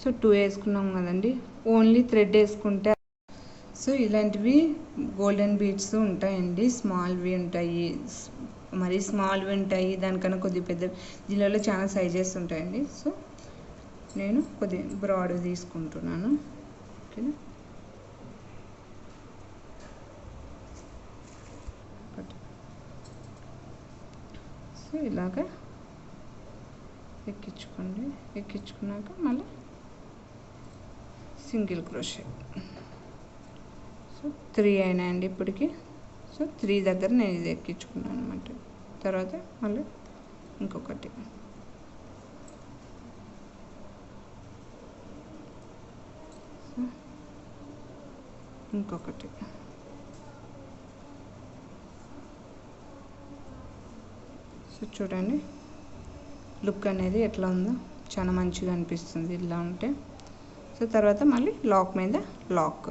సో 2 వేసుకున్నాం కదండి. ఓన్లీ థ్రెడ్ వేసుకుంటే సో ఇలాంటివి గోల్డెన్ బీడ్స్ ఉంటాయండి. స్మాల్వి ఉంటాయి, మరీ స్మాల్వి ఉంటాయి, దానికన్నా కొద్దిగా పెద్ద. దీనిలో చాలా సైజెస్ ఉంటాయండి. సో నేను కొద్దిగా బ్రాడ్ తీసుకుంటున్నాను. ఓకేనా, సో ఇలాగా ఎక్కించుకోండి. ఎక్కించుకున్నాక మళ్ళీ సింగిల్ క్రోషెట్. సో 3 అయినాయండి ఇప్పటికి. సో 3 దగ్గర నేను ఇది ఎక్కించుకున్నాను అనమాట. తర్వాత మళ్ళీ ఇంకొకటి. సో ఇంకొకటి. సో చూడండి లుక్ అనేది ఎట్లా ఉందో, చాలా మంచిగా అనిపిస్తుంది ఇలా ఉంటే. సో తర్వాత మళ్ళీ లాక్ మీద లాక్.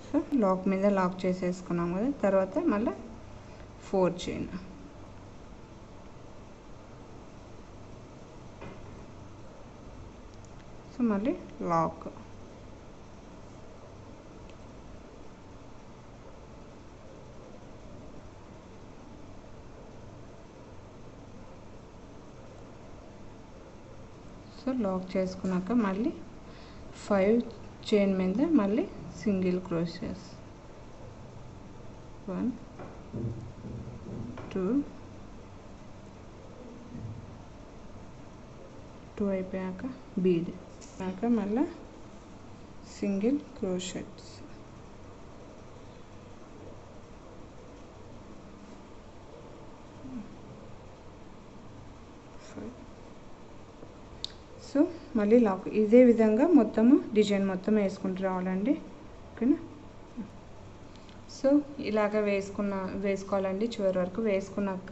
సో లాక్ మీద లాక్ చేసేసుకున్నాం కదా. తర్వాత మళ్ళీ 4 చైన్. సో మళ్ళీ లాక్. సో లాక్ చేసుకున్నాక మళ్ళీ 5 చైన్ మీద మళ్ళీ సింగిల్ క్రోచెస్. 1 2 అయిపోయాక బీడ్ మళ్ళీ సింగిల్ క్రోచెట్స్. సో మళ్ళీ లాక్. ఇదే విధంగా మొత్తము డిజైన్ మొత్తం వేసుకుంటూ రావాలండి. ఓకేనా, సో ఇలాగ వేసుకోవాలండి చివరి వరకు. వేసుకున్నాక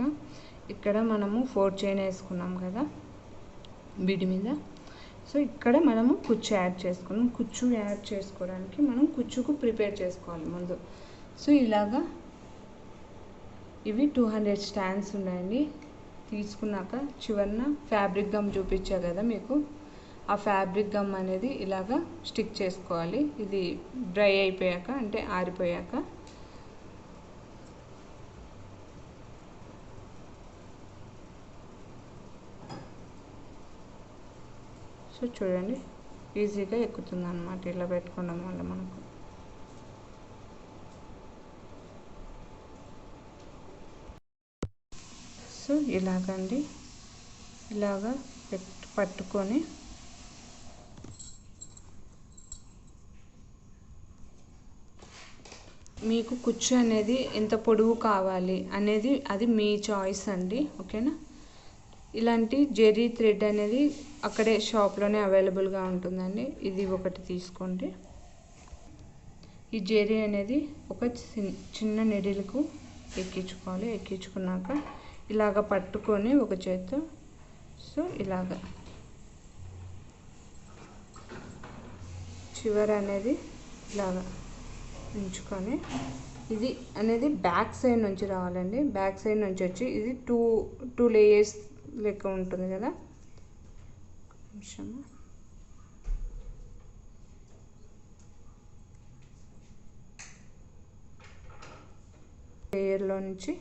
ఇక్కడ మనము 4 చైన్ వేసుకున్నాం కదా బీడ్ మీద. సో ఇక్కడ మనము కుచ్చు యాడ్ చేసుకున్నాం. కుచ్చు యాడ్ చేసుకోవడానికి మనం కుచ్చుకు ప్రిపేర్ చేసుకోవాలి ముందు. సో ఇలాగా ఇవి 200 స్టాండ్స్ ఉన్నాయండి. తీసుకున్నాక చివరన ఫ్యాబ్రిక్ గమ్ చూపించా కదా మీకు, ఆ ఫ్యాబ్రిక్ గమ్ అనేది ఇలాగా స్టిక్ చేసుకోవాలి. ఇది డ్రై అయిపోయాక అంటే ఆరిపోయాక. సో చూడండి ఈజీగా ఎక్కుతుంది అన్నమాట ఇలా పెట్టుకోవడం వల్ల మనకు. సో ఇలాగండి, ఇలాగా పట్టుకొని మీకు కుచ్చు అనేది ఎంత పొడవు కావాలి అనేది అది మీ చాయిస్ అండి. ఓకేనా, ఇలాంటి జెరీ థ్రెడ్ అనేది అక్కడే షాప్లోనే అవైలబుల్గా ఉంటుందండి. ఇది ఒకటి తీసుకోండి. ఈ జెరీ అనేది ఒక చిన్న నెడిలకు ఎక్కించుకోవాలి. ఎక్కించుకున్నాక ఇలాగ పట్టుకొని ఒక చేత్తో సో ఇలాగ చివర అనేది ఇలాగ ఉంచుకొని, ఇది అనేది బ్యాక్ సైడ్ నుంచి రావాలండి. బ్యాక్ సైడ్ నుంచి వచ్చి ఇది టూ లేయర్స్ లెక్క ఉంటుంది కదా. నిమిషము. లేయర్లో నుంచి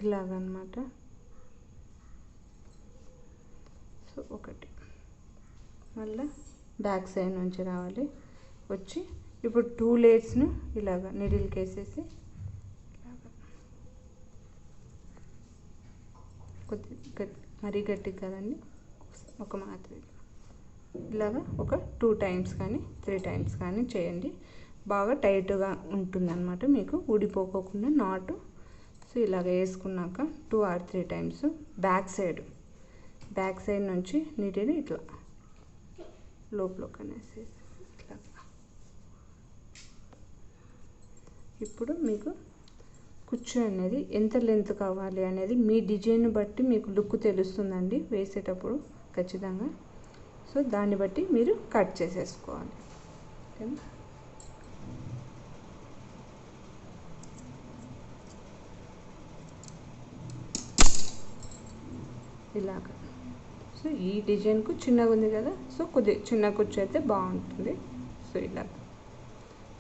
ఇలాగనమాట. సో ఒకటి మళ్ళీ బ్యాక్ సైడ్ నుంచి రావాలి, వచ్చి ఇప్పుడు 2 లేయర్స్ను ఇలాగ నీడిల్కి వేసేసి ఇలాగ కొద్ది మరీ గట్టి కదండి, ఒక మాత్రం ఇలాగ ఒక 2 టైమ్స్ కానీ 3 టైమ్స్ కానీ చేయండి. బాగా టైట్గా ఉంటుందన్నమాట, మీకు ఊడిపోకోకుండా నాటు. సో ఇలాగ వేసుకున్నాక 2 or 3 టైమ్స్ బ్యాక్ సైడ్ నుంచి నీటిని ఇట్లా లోపలికి అనేసేసి ఇట్లా. ఇప్పుడు మీకు కుచ్చు అనేది ఎంత లెంత్ కావాలి అనేది మీ డిజైన్ బట్టి మీకు లుక్ తెలుస్తుందండి వేసేటప్పుడు ఖచ్చితంగా. సో దాన్ని బట్టి మీరు కట్ చేసేసుకోవాలి. ఓకేనా? ఇలాగ. సో ఈ డిజైన్కు చిన్నగా ఉంది కదా, సో కొద్దిగా చిన్న కుచ్చు అయితే బాగుంటుంది. సో ఇలాగ.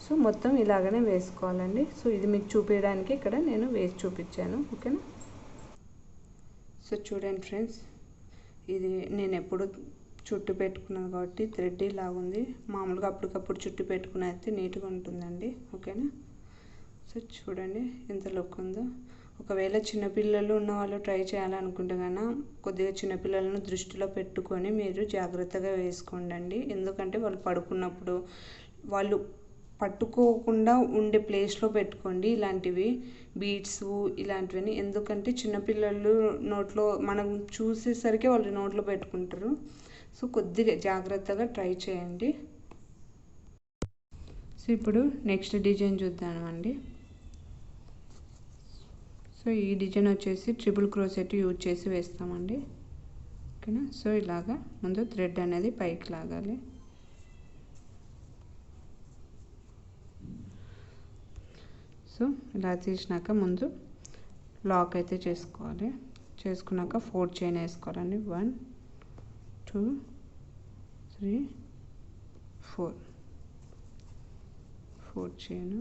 సో మొత్తం ఇలాగనే వేసుకోవాలండి. సో ఇది మీకు చూపించడానికి ఇక్కడ నేను వేసి చూపించాను. ఓకేనా? సో చూడండి ఫ్రెండ్స్, ఇది నేను ఎప్పుడు చుట్టు పెట్టుకున్నాను కాబట్టి థ్రెడ్ ఇలాగ ఉంది. మామూలుగా అప్పటికప్పుడు చుట్టు పెట్టుకుని అయితే నీట్గా ఉంటుందండి. ఓకేనా? సో చూడండి ఎంత లుక్ ఉందో. ఒకవేళ చిన్నపిల్లలు ఉన్న వాళ్ళు ట్రై చేయాలనుకుంటే కన్నా కొద్దిగా చిన్నపిల్లలను దృష్టిలో పెట్టుకొని మీరు జాగ్రత్తగా వేసుకోండి. ఎందుకంటే వాళ్ళు పడుకున్నప్పుడు వాళ్ళు పట్టుకోకుండా ఉండే ప్లేస్లో పెట్టుకోండి ఇలాంటివి, బీడ్స్ ఇలాంటివన్నీ. ఎందుకంటే చిన్నపిల్లలు నోట్లో మనం చూసేసరికి వాళ్ళు నోట్లో పెట్టుకుంటారు. సో కొద్దిగా జాగ్రత్తగా ట్రై చేయండి. సో ఇప్పుడు నెక్స్ట్ డిజైన్ చూద్దామండి. సో ఈ డిజైన్ వచ్చేసి ట్రిపుల్ క్రోసెట్ యూజ్ చేసి వేస్తామండి. ఓకేనా? సో ఇలాగా ముందు థ్రెడ్ అనేది పైకి లాగాలి. సో ఇలా తీసినాక ముందు లాక్ అయితే చేసుకోవాలి. చేసుకున్నాక 4 చైన్ వేసుకోవాలండి. 1 2 3 4 చైన్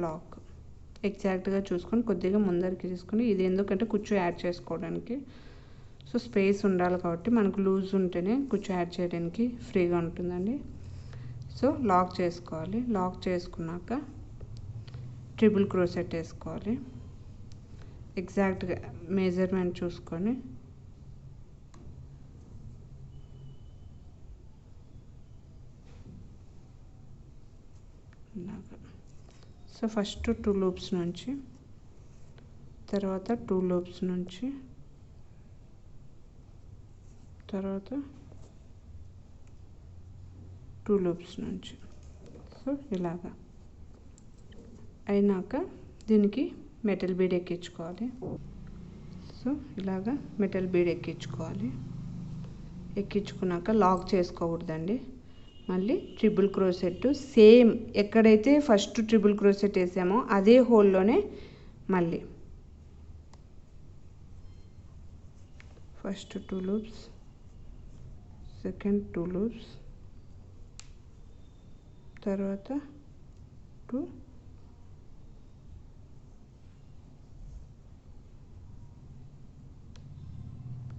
లాక్ ఎగ్జాక్ట్గా చూసుకొని కొద్దిగా ముందరికి తీసుకొని, ఇది ఎందుకంటే కుచ్చు యాడ్ చేసుకోవడానికి. సో స్పేస్ ఉండాలి కాబట్టి మనకు లూజ్ ఉంటేనే కుచ్చు యాడ్ చేయడానికి ఫ్రీగా ఉంటుందండి. సో లాక్ చేసుకోవాలి. లాక్ చేసుకున్నాక ట్రిపుల్ క్రోసెట్ వేసుకోవాలి. ఎగ్జాక్ట్గా మెజర్మెంట్ చూసుకొని ఇలాగా. సో ఫస్ట్ 2 లూప్స్ నుంచి, తర్వాత 2 లూప్స్ నుంచి, తర్వాత 2 లూప్స్ నుంచి. సో ఇలాగా అయినాక దీనికి మెటల్ బీడ్ ఎక్కించుకోవాలి. సో ఇలాగా మెటల్ బీడ్ ఎక్కించుకోవాలి. ఎక్కించుకున్నాక లాక్ చేసుకోకూడదండి. మళ్ళీ ట్రిపుల్ క్రోసెట్ సేమ్ ఎక్కడైతే ఫస్ట్ ట్రిపుల్ క్రోసెట్ వేసామో అదే హోల్లోనే మళ్ళీ ఫస్ట్ 2 లూప్స్, సెకండ్ 2 లూప్స్, తర్వాత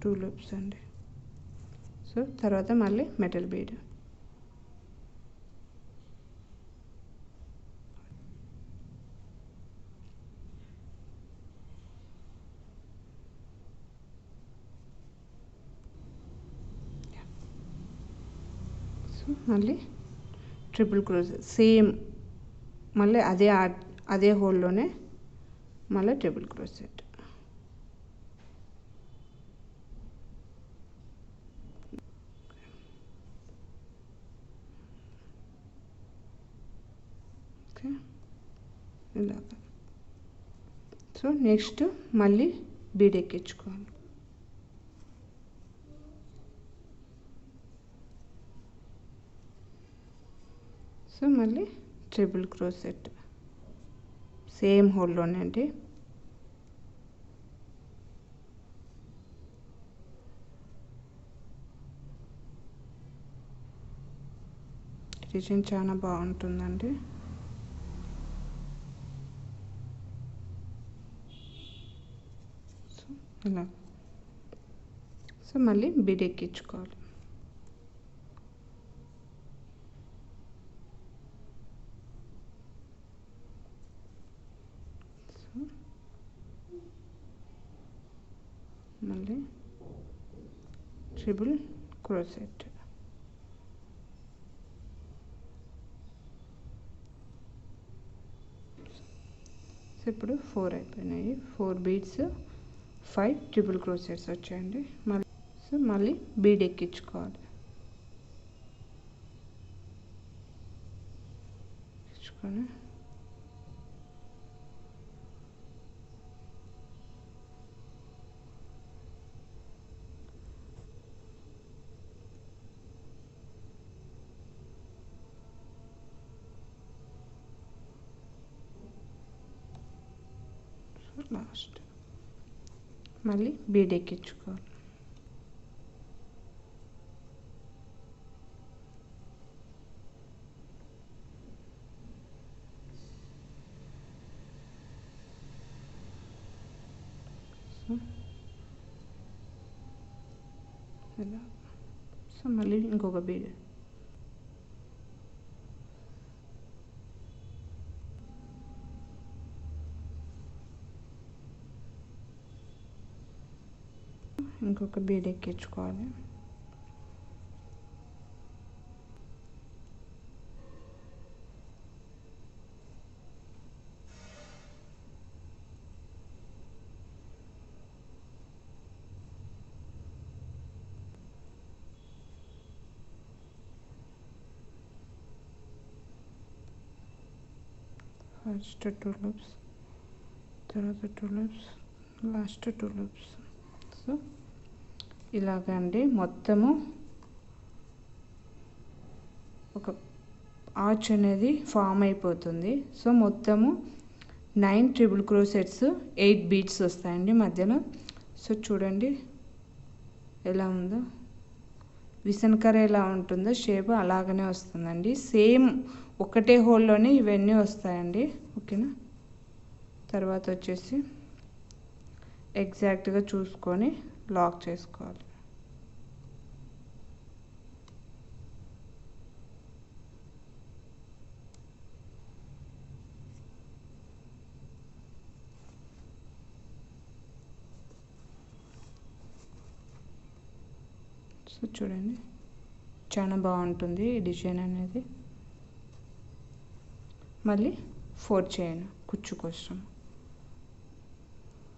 2 లూప్స్ అండి. సో తర్వాత మళ్ళీ మెటల్ బీడ్. సో మళ్ళీ ట్రిపుల్ క్రోసెట్ సేమ్ మళ్ళీ అదే హోల్లోనే మళ్ళీ triple crochet. Okay so next మళ్ళీ బీడ్ ఎక్కించుకోవాలి. సో మళ్ళీ ట్రిపుల్ క్రోచెట్ సేమ్ హోల్లోనే అండి. డిజైన్ చాలా బాగుంటుందండి. సో ఇలా సో మళ్ళీ బీడ్ ఎక్కించుకోవాలి. సో మళ్ళీ ట్రిపుల్ క్రోచెట్. సో ఇప్పుడు 4 అయిపోయినాయి. 4 బీడ్స్ 5 ట్రిపుల్ క్రోచెట్స్ వచ్చాయండి. మళ్ళీ బీడ్ ఎక్కించుకోవాలి. ఎక్కించుకొని లాస్ట్ మళ్ళీ బీడ్ ఎక్కించుకోవాలి. ఇలా సో మళ్ళీ ఇంకొక బీడ్. ఇంకొక బీడ్ ఎక్కించుకోవాలి. ఫస్ట్ 2 లూప్స్, తర్వాత 2 లూప్స్, లాస్ట్ 2 లూప్స్. సో ఇలాగండి మొత్తము ఒక ఆర్చ్ అనేది ఫామ్ అయిపోతుంది. సో మొత్తము 9 ట్రిపుల్ క్రోచెట్స్ 8 బీడ్స్ వస్తాయండి మధ్యలో. సో చూడండి ఎలా ఉందో, విసనకర ఎలా ఉంటుందో షేప్ అలాగనే వస్తుందండి. సేమ్ ఒకటే హోల్లోనే ఇవన్నీ వస్తాయండి. ఓకేనా. తర్వాత వచ్చేసి ఎగ్జాక్ట్గా చూసుకొని లాక్ చేసుకోవాలి. సో చూడండి చాలా బాగుంటుంది ఈ డిజైన్ అనేది. మళ్ళీ 4 చైన్ కుచ్చు కోసం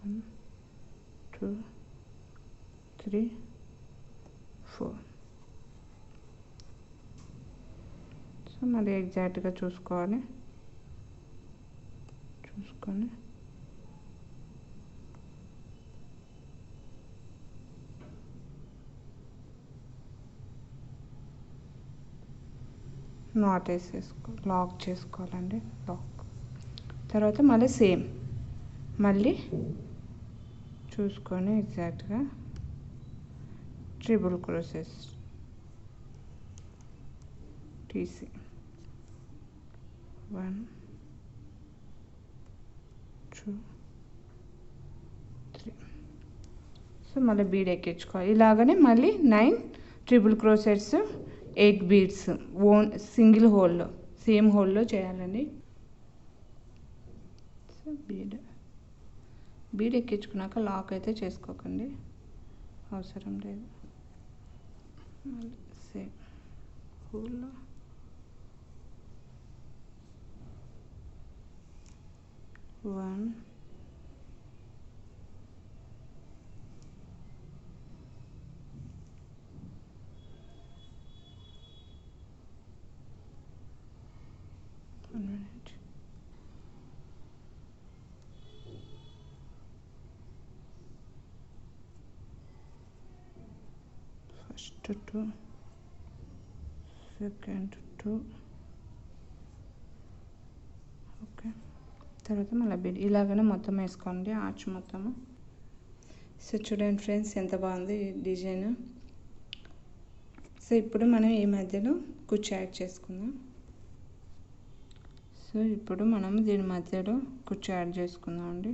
1 2 3 4. సో మళ్ళీ ఎగ్జాక్ట్గా చూసుకొని నాట్ లాక్ చేసుకోవాలండి. లాక్ తర్వాత మళ్ళీ సేమ్ మళ్ళీ చూసుకొని ఎగ్జాక్ట్గా ట్రిపుల్ క్రోచెట్స్ తీసి 1 2 3. సో మళ్ళీ బీడ్ ఎక్కించుకోవాలి. ఇలాగనే మళ్ళీ 9 ట్రిపుల్ క్రోచెట్స్ 8 బీడ్స్ సింగిల్ హోల్లో సేమ్ హోల్లో చేయాలండి. సో బీడ్ ఎక్కించుకున్నాక లాక్ అయితే చేసుకోకండి, అవసరం లేదు. మళ్ళీ సేమ్ హోల్లో 1 1 minute. First 2, second 2, తర్వాత మళ్ళీ బీడ్ ఇలాగనే మొత్తం వేసుకోండి ఆర్చ్ మొత్తము. సో చూడండి ఫ్రెండ్స్ ఎంత బాగుంది ఈ డిజైన్. సో ఇప్పుడు మనం ఈ మధ్యలో కుచ్చు యాడ్ చేసుకుందాం. సో ఇప్పుడు మనం దీని మధ్యలో కుచ్చు యాడ్ చేసుకుందాం అండి.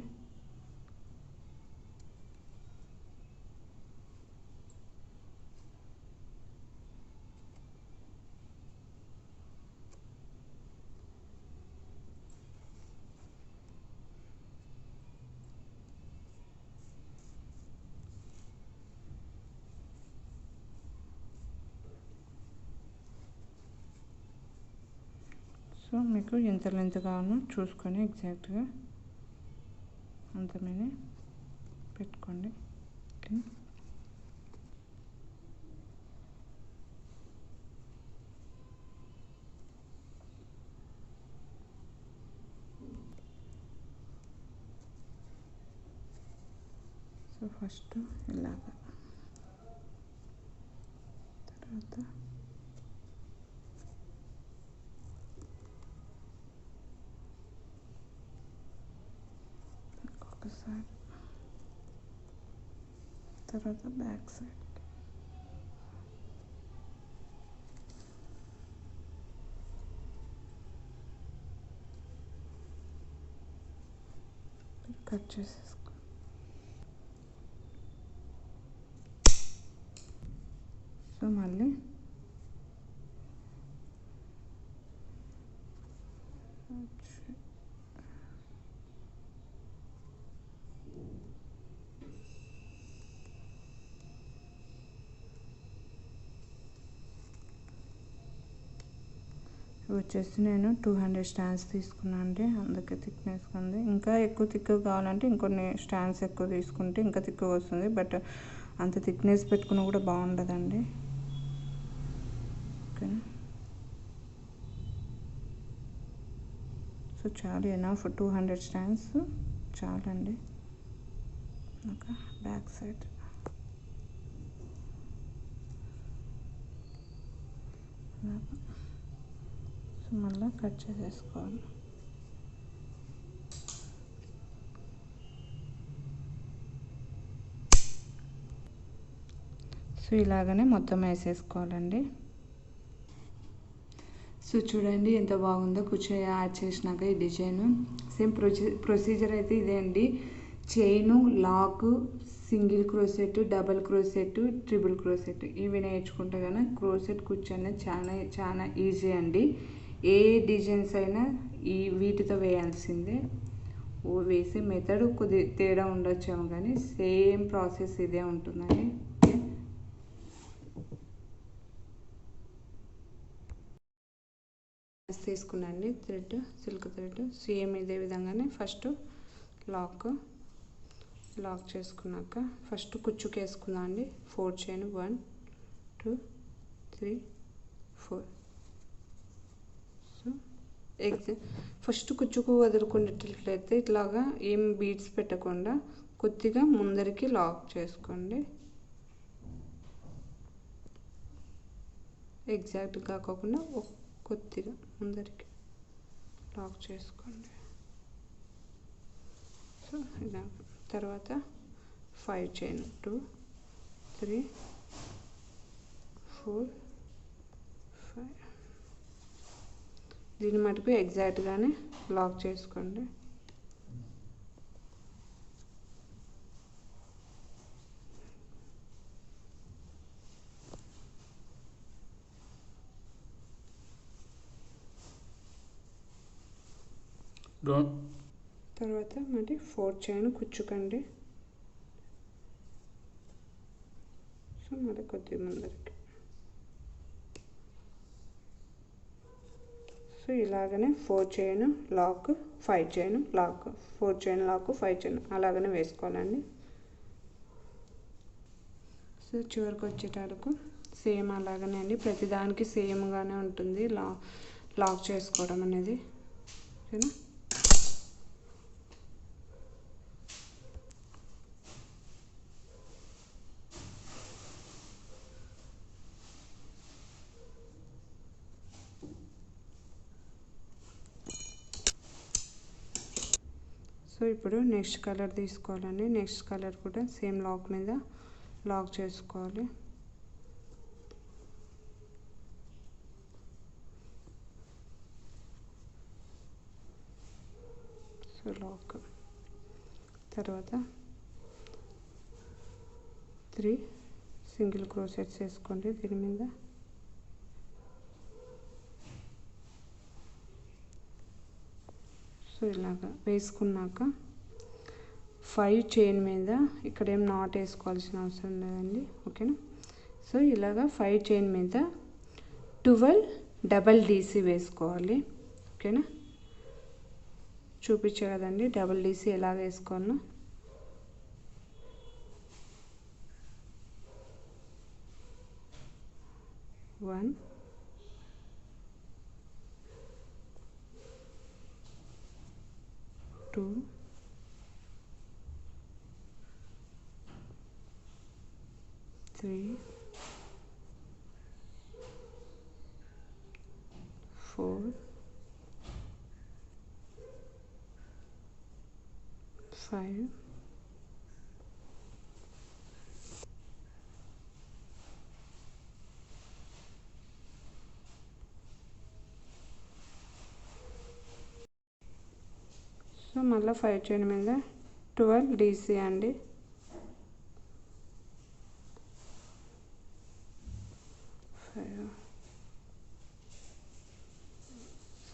సో మీకు ఎంత లెంత్ కావాలో చూసుకొని ఎగ్జాక్ట్గా అంత మీద పెట్టుకోండి. ఓకే, సో ఫస్ట్ ఇలాగ, తర్వాత ఒక సైడ్, తర్వాత బ్యాక్ సైడ్. కట్ చేసేసుకో. సో మళ్ళీ వచ్చేసి నేను 200 స్టాండ్స్ తీసుకున్నాను అండి, అందుకే థిక్నెస్ ఉంది. ఇంకా ఎక్కువ థిక్ కావాలంటే ఇంకొన్ని స్టాండ్స్ ఎక్కువ తీసుకుంటే ఇంకా థిక్గా వస్తుంది. బట్ అంత థిక్నెస్ పెట్టుకున్న కూడా బాగుండదండి. ఓకేనా, సో చాలా ఎనఫ్ 200 స్టాండ్స్ చాలండి. ఇంకా బ్యాక్ సైడ్ సో మళ్ళీ కట్ చేసేసుకోవాలి. సో ఇలాగనే మొత్తం వేసేసుకోవాలండి. సో చూడండి ఎంత బాగుందో కుచ్చు యాడ్ చేసినాక ఈ డిజైన్. సేమ్ ప్రొసీజర్ అయితే ఇదే అండి. Chain, lock, single crochet, double crochet, triple crochet ఇవి నేర్చుకుంటే కనుక క్రోసెట్ కుచ్చు అనేది చాలా చాలా ఈజీ అండి. ఏ డిజైన్స్ అయినా వీటితో వేయాల్సిందే. వేసే మెథడ్ కొద్ది తేడా ఉండొచ్చేమో కానీ సేమ్ ప్రాసెస్ ఇదే ఉంటుందండి. తీసుకున్నాండి థ్రెడ్, సిల్క్ థ్రెడ్ సేమ్ ఇదే విధంగానే ఫస్ట్ లాక్ చేసుకున్నాక ఫస్ట్ కుచ్చుకు వేసుకుందాం అండి. 4 చైన్ 1 2 3 4. సో ఫస్ట్ కుచ్చుకు వదులుకునేటట్లయితే ఇట్లాగా ఏం బీడ్స్ పెట్టకుండా కొద్దిగా ముందరికి లాక్ చేసుకోండి. ఎగ్జాక్ట్గా కాకుండా కొద్దిగా ముందరికి లాక్ చేసుకోండి. సో ఇలా తర్వాత 5 చైన్ 2 3 4 5. దీని మటుకు ఎగ్జాక్ట్గానే లాక్ చేసుకోండి. తర్వాత మరి 4 చైన్ కుచ్చుకండి. సో మరి కొద్దిగా ముందరికి. సో ఇలాగనే 4 chain lock 5 chain lock 4 chain lock 5 chain అలాగనే వేసుకోవాలండి. సో చివరికి వచ్చేటరకు సేమ్ అలాగనే అండి, ప్రతిదానికి సేమ్గానే ఉంటుంది లాక్ చేసుకోవడం అనేది. ఓకేనా, సో ఇప్పుడు నెక్స్ట్ కలర్ తీసుకోవాలండి. నెక్స్ట్ కలర్ కూడా సేమ్ లాక్ మీద లాక్ చేసుకోవాలి. సో లాక్ తర్వాత 3 సింగిల్ క్రోచెట్స్ వేసుకోండి దీని మీద. సో ఇలాగా వేసుకున్నాక 5 చైన్ మీద ఇక్కడ ఏం నాట్ వేసుకోవాల్సిన అవసరం లేదండి, ఓకేనా. సో ఇలాగా 5 చైన్ మీద 12 డబల్ డీసీ వేసుకోవాలి, ఓకేనా. చూపించే కదండి డబల్ డీసీ ఎలా వేసుకోవాలో. వన్, 2, 3, 4, 5, 6 మళ్ళీ 5 చైన్ మీద 12 డీసీ అండి. 5,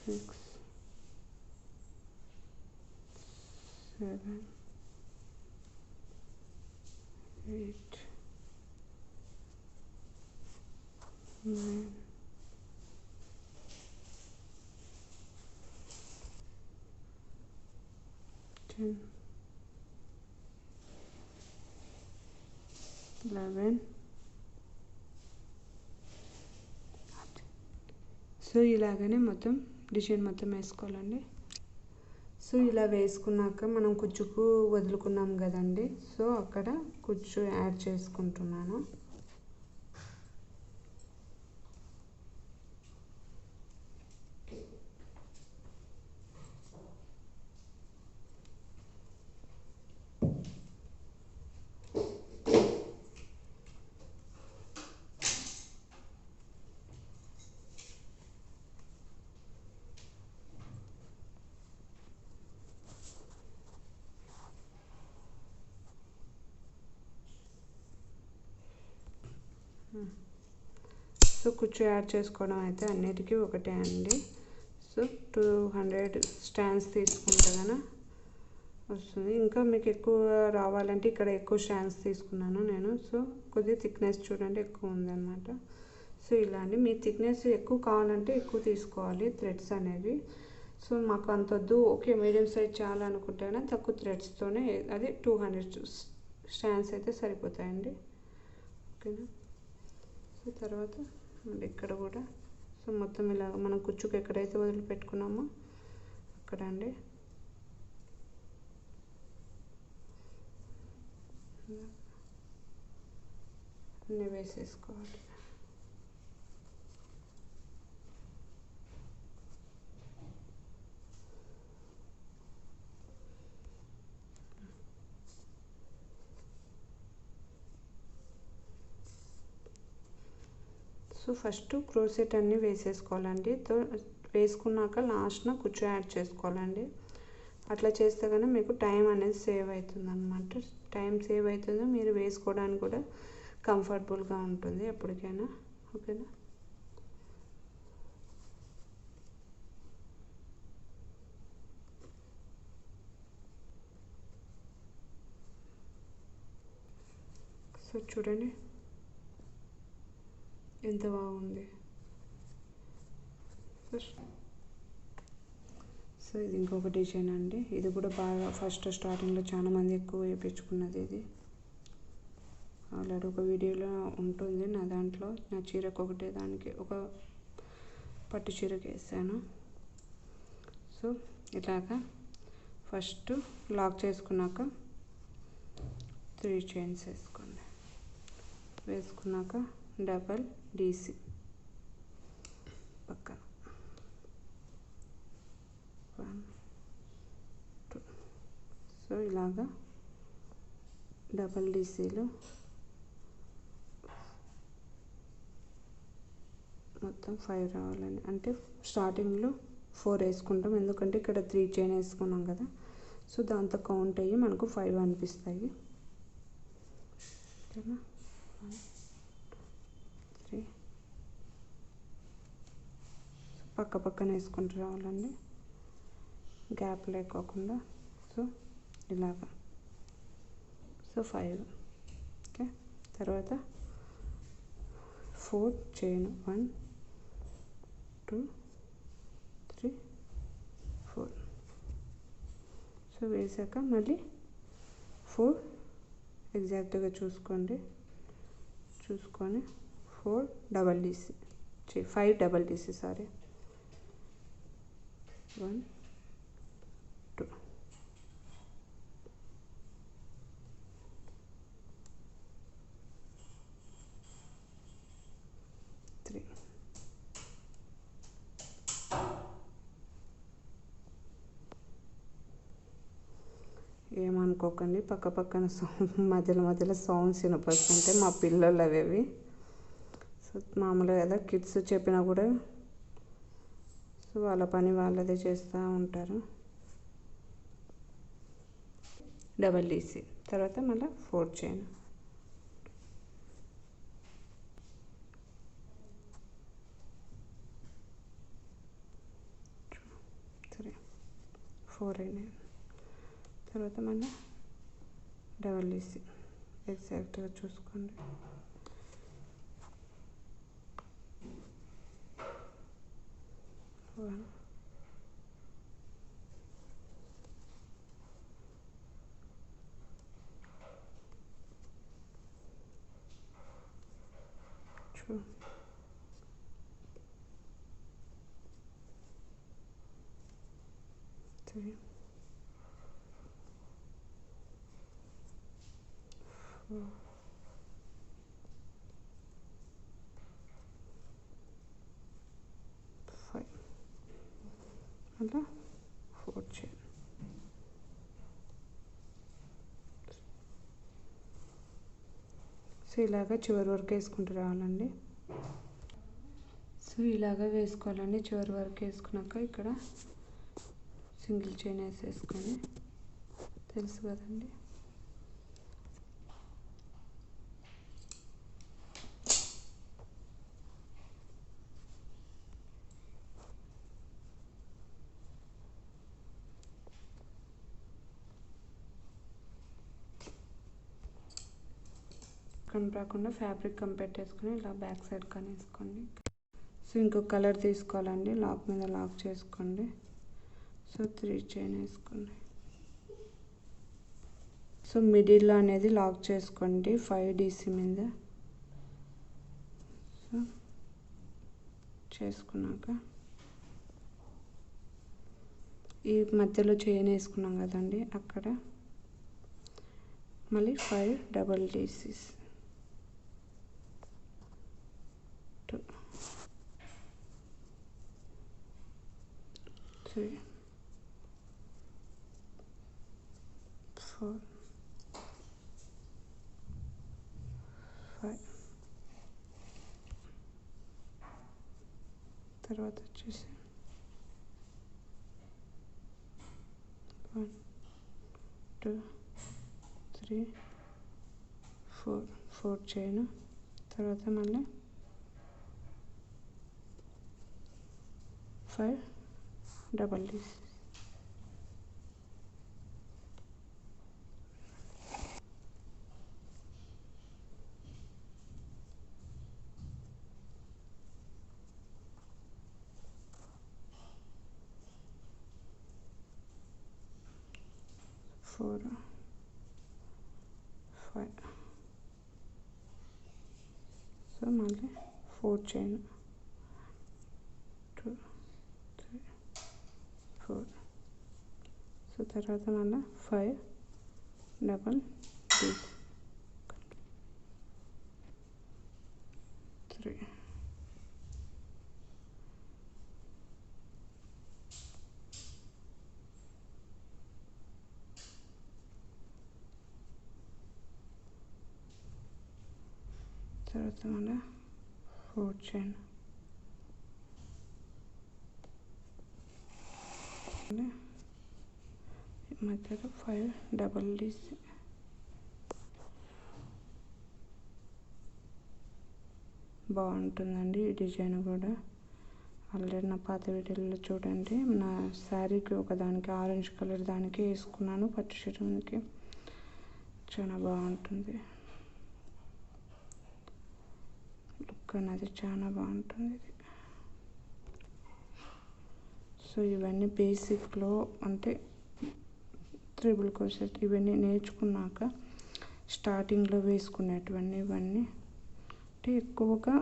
6, 7, 8, 9, 10, 11. సో ఇలాగనే మొత్తం డిజైన్ మొత్తం వేసుకోవాలండి. సో ఇలా వేసుకున్నాక మనం కుచ్చుకు వదులుకున్నాం కదండి, సో అక్కడ కుచ్చు యాడ్ చేసుకుంటున్నాను. సో కుచ్చు యాడ్ చేసుకోవడం అయితే అన్నిటికీ ఒకటే అండి. సో 200 స్టాండ్స్ తీసుకుంటే కనుక వస్తుంది. ఇంకా మీకు ఎక్కువ రావాలంటే ఇక్కడ ఎక్కువ స్టాండ్స్ తీసుకున్నాను నేను. సో కొద్దిగా థిక్నెస్ చూడండి ఎక్కువ ఉందన్నమాట. సో ఇలా అండి, మీ థిక్నెస్ ఎక్కువ కావాలంటే ఎక్కువ తీసుకోవాలి థ్రెడ్స్ అనేవి. సో మాకు అంత వద్దు, ఓకే మీడియం సైజ్ చాలా అనుకుంటే కనుక తక్కువ థ్రెడ్స్తోనే అది 200 స్టాండ్స్ అయితే సరిపోతాయండి, ఓకేనా. సో తర్వాత మళ్ళీ ఇక్కడ కూడా సో మొత్తం ఇలా మనం కుచ్చుకు ఎక్కడైతే వదిలిపెట్టుకున్నామో అక్కడ అండి అన్నీ వేసేసుకోవాలి. సో ఫస్ట్ క్రోసెట్ అన్నీ వేసేసుకోవాలండి. వేసుకున్నాక లాస్ట్న కుచ్చు యాడ్ చేసుకోవాలండి. అట్లా చేస్తే కానీ మీకు టైం అనేది సేవ్ అవుతుంది అన్నమాట. టైం సేవ్ అవుతుంది, మీరు వేసుకోవడానికి కూడా కంఫర్టబుల్గా ఉంటుంది ఎప్పటికైనా, ఓకేనా. సో చూడండి ఎంత బాగుంది. సో ఇది ఇంకొక డిజైన్ అండి. ఇది కూడా బాగా ఫస్ట్ స్టార్టింగ్లో చాలా మంది ఎక్కువ వేయించుకున్నది. ఇది ఆల్రెడీ ఒక వీడియోలో ఉంటుంది నా దాంట్లో. నా చీరకు ఒకటే దానికి ఒక పట్టు చీరకు వేసాను. సో ఇలాగా ఫస్ట్ లాక్ చేసుకున్నాక 3 చైన్స్ వేసుకోండి. వేసుకున్నాక డబల్ డీసీ పక్కన 1, 2, సో ఇలాగా డబల్ డీసీలు మొత్తం 5 రావాలని, అంటే స్టార్టింగ్లో 4 వేసుకుంటాం, ఎందుకంటే ఇక్కడ 3 చైన్ వేసుకున్నాం కదా. సో దాంతో కౌంట్ అయ్యి మనకు 5 అనిపిస్తాయి. ఓకేనా, 1 3 పక్క పక్కన వేసుకుంటూ రావాలండి, గ్యాప్ లేకోకుండా. సో ఇలాగా, సో 5. ఓకే, తర్వాత 4 చైన్ 1 2 3 4. సో వేసాక మళ్ళీ 4 ఎగ్జాక్ట్గా చూసుకొని 4 double DC 5 double DC, sorry, 1 2 3. ఏమనుకోకండి, పక్క పక్కన మధ్యలో సౌండ్స్ వినపడుతుంటే మా పిల్లలు అవి. సో మామూలుగా కదా, కిడ్స్ చెప్పినా కూడా సో వాళ్ళ పని వాళ్ళదే చేస్తూ ఉంటారు. డబల్ డీసీ తర్వాత మళ్ళీ 4 చైన్, 3 4 అయినాయి. తర్వాత మళ్ళీ డబల్ డీసీ ఎగ్జాక్ట్గా చూసుకోండి, 1 2 3 4 5 అలా 4 చైన్. సో ఇలాగా చివరి వరకు వేసుకుంటూ రావాలండి. సో ఇలాగా వేసుకోవాలండి, చివరి వరకు వేసుకున్నాక ఇక్కడ సింగిల్ చైన్ వేసేసుకొని, తెలుసు కదండి. రాకుండా ఫ్యాబ్రిక్ పెట్టేసుకొని ఇలా బ్యాక్ సైడ్ కానీ వేసుకోండి. సో ఇంకొక కలర్ తీసుకోవాలండి, లాక్ మీద లాక్ చేసుకోండి. సో 3 చైన్ వేసుకోండి. సో మిడిల్లో అనేది లాక్ చేసుకోండి 5 డీసీ మీద. సో చేసుకున్నాక ఈ మధ్యలో చైన్ వేసుకున్నాం కదండి, అక్కడ మళ్ళీ 5 డబల్ డీసీస్, 2 3 4 5. తర్వాత వచ్చేసి 1 2 3 4 చైన్, తర్వాత మళ్ళీ 5 డబల్ డీసీ. Four, 5. సో మళ్ళీ 4 చైన్, 2 3 4. సో తర్వాత మళ్ళీ 5 డబల్ డీసీ, 3. తర్వాత మన 4 చైన్ మధ్యలో 5 డబల్ డీస్. బాగుంటుందండి ఈ డిజైన్ కూడా. ఆల్రెడీ నా పాత వీడియోలో చూడండి, నా శారీకి ఒకదానికి ఆరెంజ్ కలర్ దానికి వేసుకున్నాను, పట్టు చీరకి. చాలా బాగుంటుంది లుక్ అనేది, చాలా బాగుంటుంది ఇది. సో ఇవన్నీ బేసిక్లో అంటే త్రిబుల్ క్రోషెట్ ఇవన్నీ నేర్చుకున్నాక స్టార్టింగ్లో వేసుకునేటివన్నీ ఇవన్నీ. అంటే ఎక్కువగా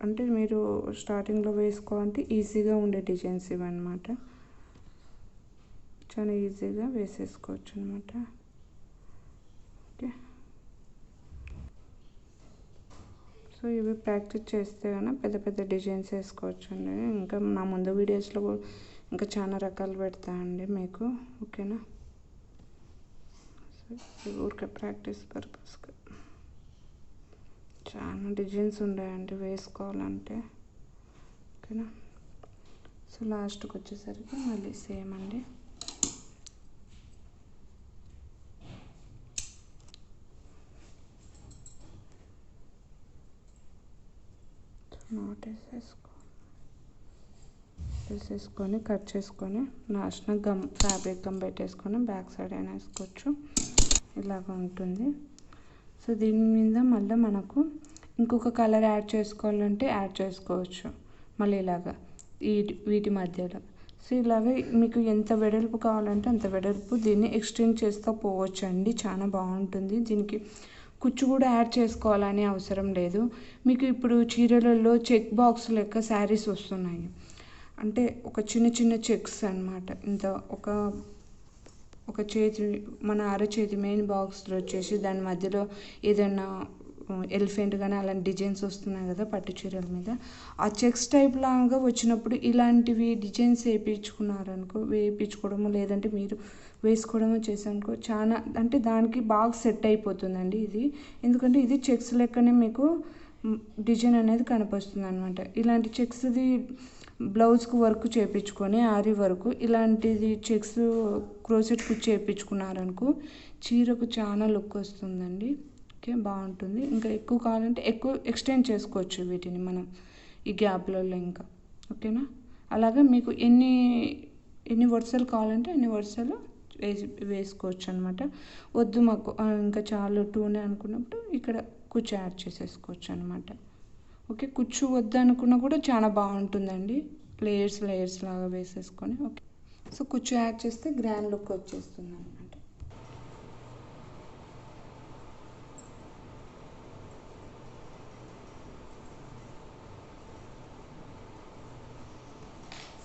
అంటే మీరు స్టార్టింగ్లో వేసుకోవాలంటే ఈజీగా ఉండే డిజైన్స్ ఇవన్నమాట. చాలా ఈజీగా వేసేసుకోవచ్చు అనమాట. ఓకే, సో ఇవి ప్రాక్టీస్ చేస్తే కన్నా పెద్ద పెద్ద డిజైన్స్ వేసుకోవచ్చు అండి. ఇంకా నా ముందు వీడియోస్లో ఇంకా చాలా రకాలు పెడతా అండి మీకు. ఓకేనా, సో ఊరికే ప్రాక్టీస్ పర్పస్గా చాలా డిజైన్స్ ఉన్నాయండి వేసుకోవాలంటే. ఓకేనా, సో లాస్ట్కి వచ్చేసరికి మళ్ళీ సేమ్ అండి. నాట్ వేసేసుకొని కట్ చేసుకొని లాస్ట్న గమ్ ఫ్యాబ్రిక్ గమ్ పెట్టేసుకొని బ్యాక్ సైడ్ అయినా వేసుకోవచ్చు. ఇలాగ ఉంటుంది. సో దీని మీద మళ్ళీ మనకు ఇంకొక కలర్ యాడ్ చేసుకోవాలంటే యాడ్ చేసుకోవచ్చు మళ్ళీ ఇలాగా వీటి మధ్యలో. సో ఇలాగ మీకు ఎంత వెడల్పు కావాలంటే అంత వెడల్పు దీన్ని ఎక్స్టెండ్ చేస్తూ పోవచ్చు అండి. చాలా బాగుంటుంది. దీనికి కుచ్చు కూడా యాడ్ చేసుకోవాలని అవసరం లేదు. మీకు ఇప్పుడు చీరలలో చెక్ బాక్స్ లెక్క శారీస్ వస్తున్నాయి, అంటే ఒక చిన్న చిన్న చెక్స్ అన్నమాట. ఇంత ఒక చేతి, మన అరచేతి మెయిన్ బాక్స్లో వచ్చేసి దాని మధ్యలో ఏదైనా ఎలిఫెంట్ కానీ అలాంటి డిజైన్స్ వస్తున్నాయి కదా పట్టు చీరల మీద. ఆ చెక్స్ టైప్ లాగా వచ్చినప్పుడు ఇలాంటివి డిజైన్స్ వేయించుకోవడము లేదంటే మీరు వేసుకోవడము చేసానుకో చాలా అంటే దానికి బాగా సెట్ అయిపోతుందండి ఇది. ఎందుకంటే ఇది చెక్స్ లెక్కనే మీకు డిజైన్ అనేది కనిపిస్తుంది అనమాట. ఇలాంటి చెక్స్ది బ్లౌజ్కి వర్క్ చేయించుకొని ఆరి వరకు ఇలాంటిది చెక్స్ క్రోసెట్ కుచ్చి చేయించుకున్నారనుకో చీరకు చాలా లుక్ వస్తుందండి. ఓకే, బాగుంటుంది. ఇంకా ఎక్కువ కావాలంటే ఎక్కువ ఎక్స్టెండ్ చేసుకోవచ్చు వీటిని మనం ఈ గ్యాప్లలో ఇంకా. ఓకేనా, అలాగే మీకు ఎన్ని వరుసలు కావాలంటే అన్ని వరుసలు వేసుకోవచ్చు అనమాట. వద్దు మాకు ఇంకా చాలు 2నే అనుకున్నప్పుడు ఇక్కడ కుచ్చు యాడ్ చేసేసుకోవచ్చు అనమాట. ఓకే, కుచ్చు వద్దు అనుకున్నా కూడా చాలా బాగుంటుందండి. లేయర్స్ లాగా వేసేసుకొని. ఓకే, సో కుచ్చు యాడ్ చేస్తే గ్రాండ్ లుక్ వచ్చేస్తుంది అనమాట.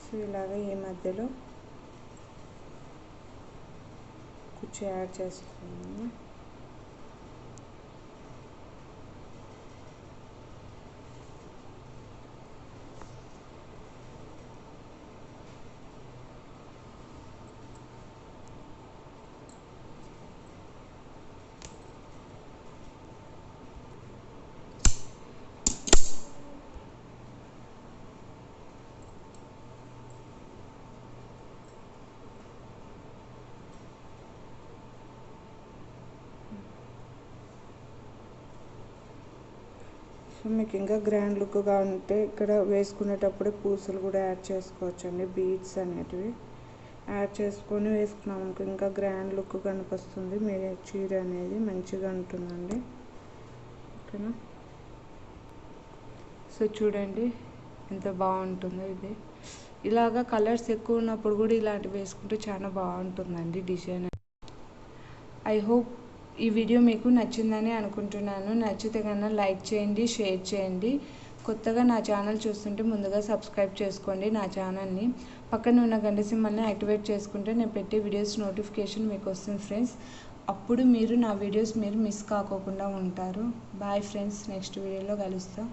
సో ఇలాగ ఈ మధ్యలో కుచ్చు యాడ్ చేసుకున్నాము. సో మీకు ఇంకా గ్రాండ్ లుక్గా ఉంటే ఇక్కడ వేసుకునేటప్పుడే పూసలు కూడా యాడ్ చేసుకోవచ్చు అండి. బీడ్స్ అనేటివి యాడ్ చేసుకొని వేసుకున్నాం అనుకో ఇంకా గ్రాండ్ లుక్ కనిపిస్తుంది. మీ చీర అనేది మంచిగా ఉంటుందండి. ఓకేనా, సో చూడండి ఎంత బాగుంటుందో ఇది. ఇలాగా కలర్స్ ఎక్కువ ఉన్నప్పుడు కూడా ఇలాంటివి వేసుకుంటే చాలా బాగుంటుందండి డిజైన్. ఐ హోప్ ఈ వీడియో మీకు నచ్చిందని అనుకుంటున్నాను. నచ్చితే కన్నా లైక్ చేయండి, షేర్ చేయండి. కొత్తగా నా ఛానల్ చూస్తుంటే ముందుగా సబ్స్క్రైబ్ చేసుకోండి నా ఛానల్ని. పక్కన ఉన్న గంట సింబల్ని యాక్టివేట్ చేసుకుంటే నేను పెట్టే వీడియోస్ నోటిఫికేషన్ మీకు వస్తుంది ఫ్రెండ్స్. అప్పుడు మీరు నా వీడియోస్ మిస్ కాకోకుండా ఉంటారు. బాయ్ ఫ్రెండ్స్, నెక్స్ట్ వీడియోలో కలుస్తాం.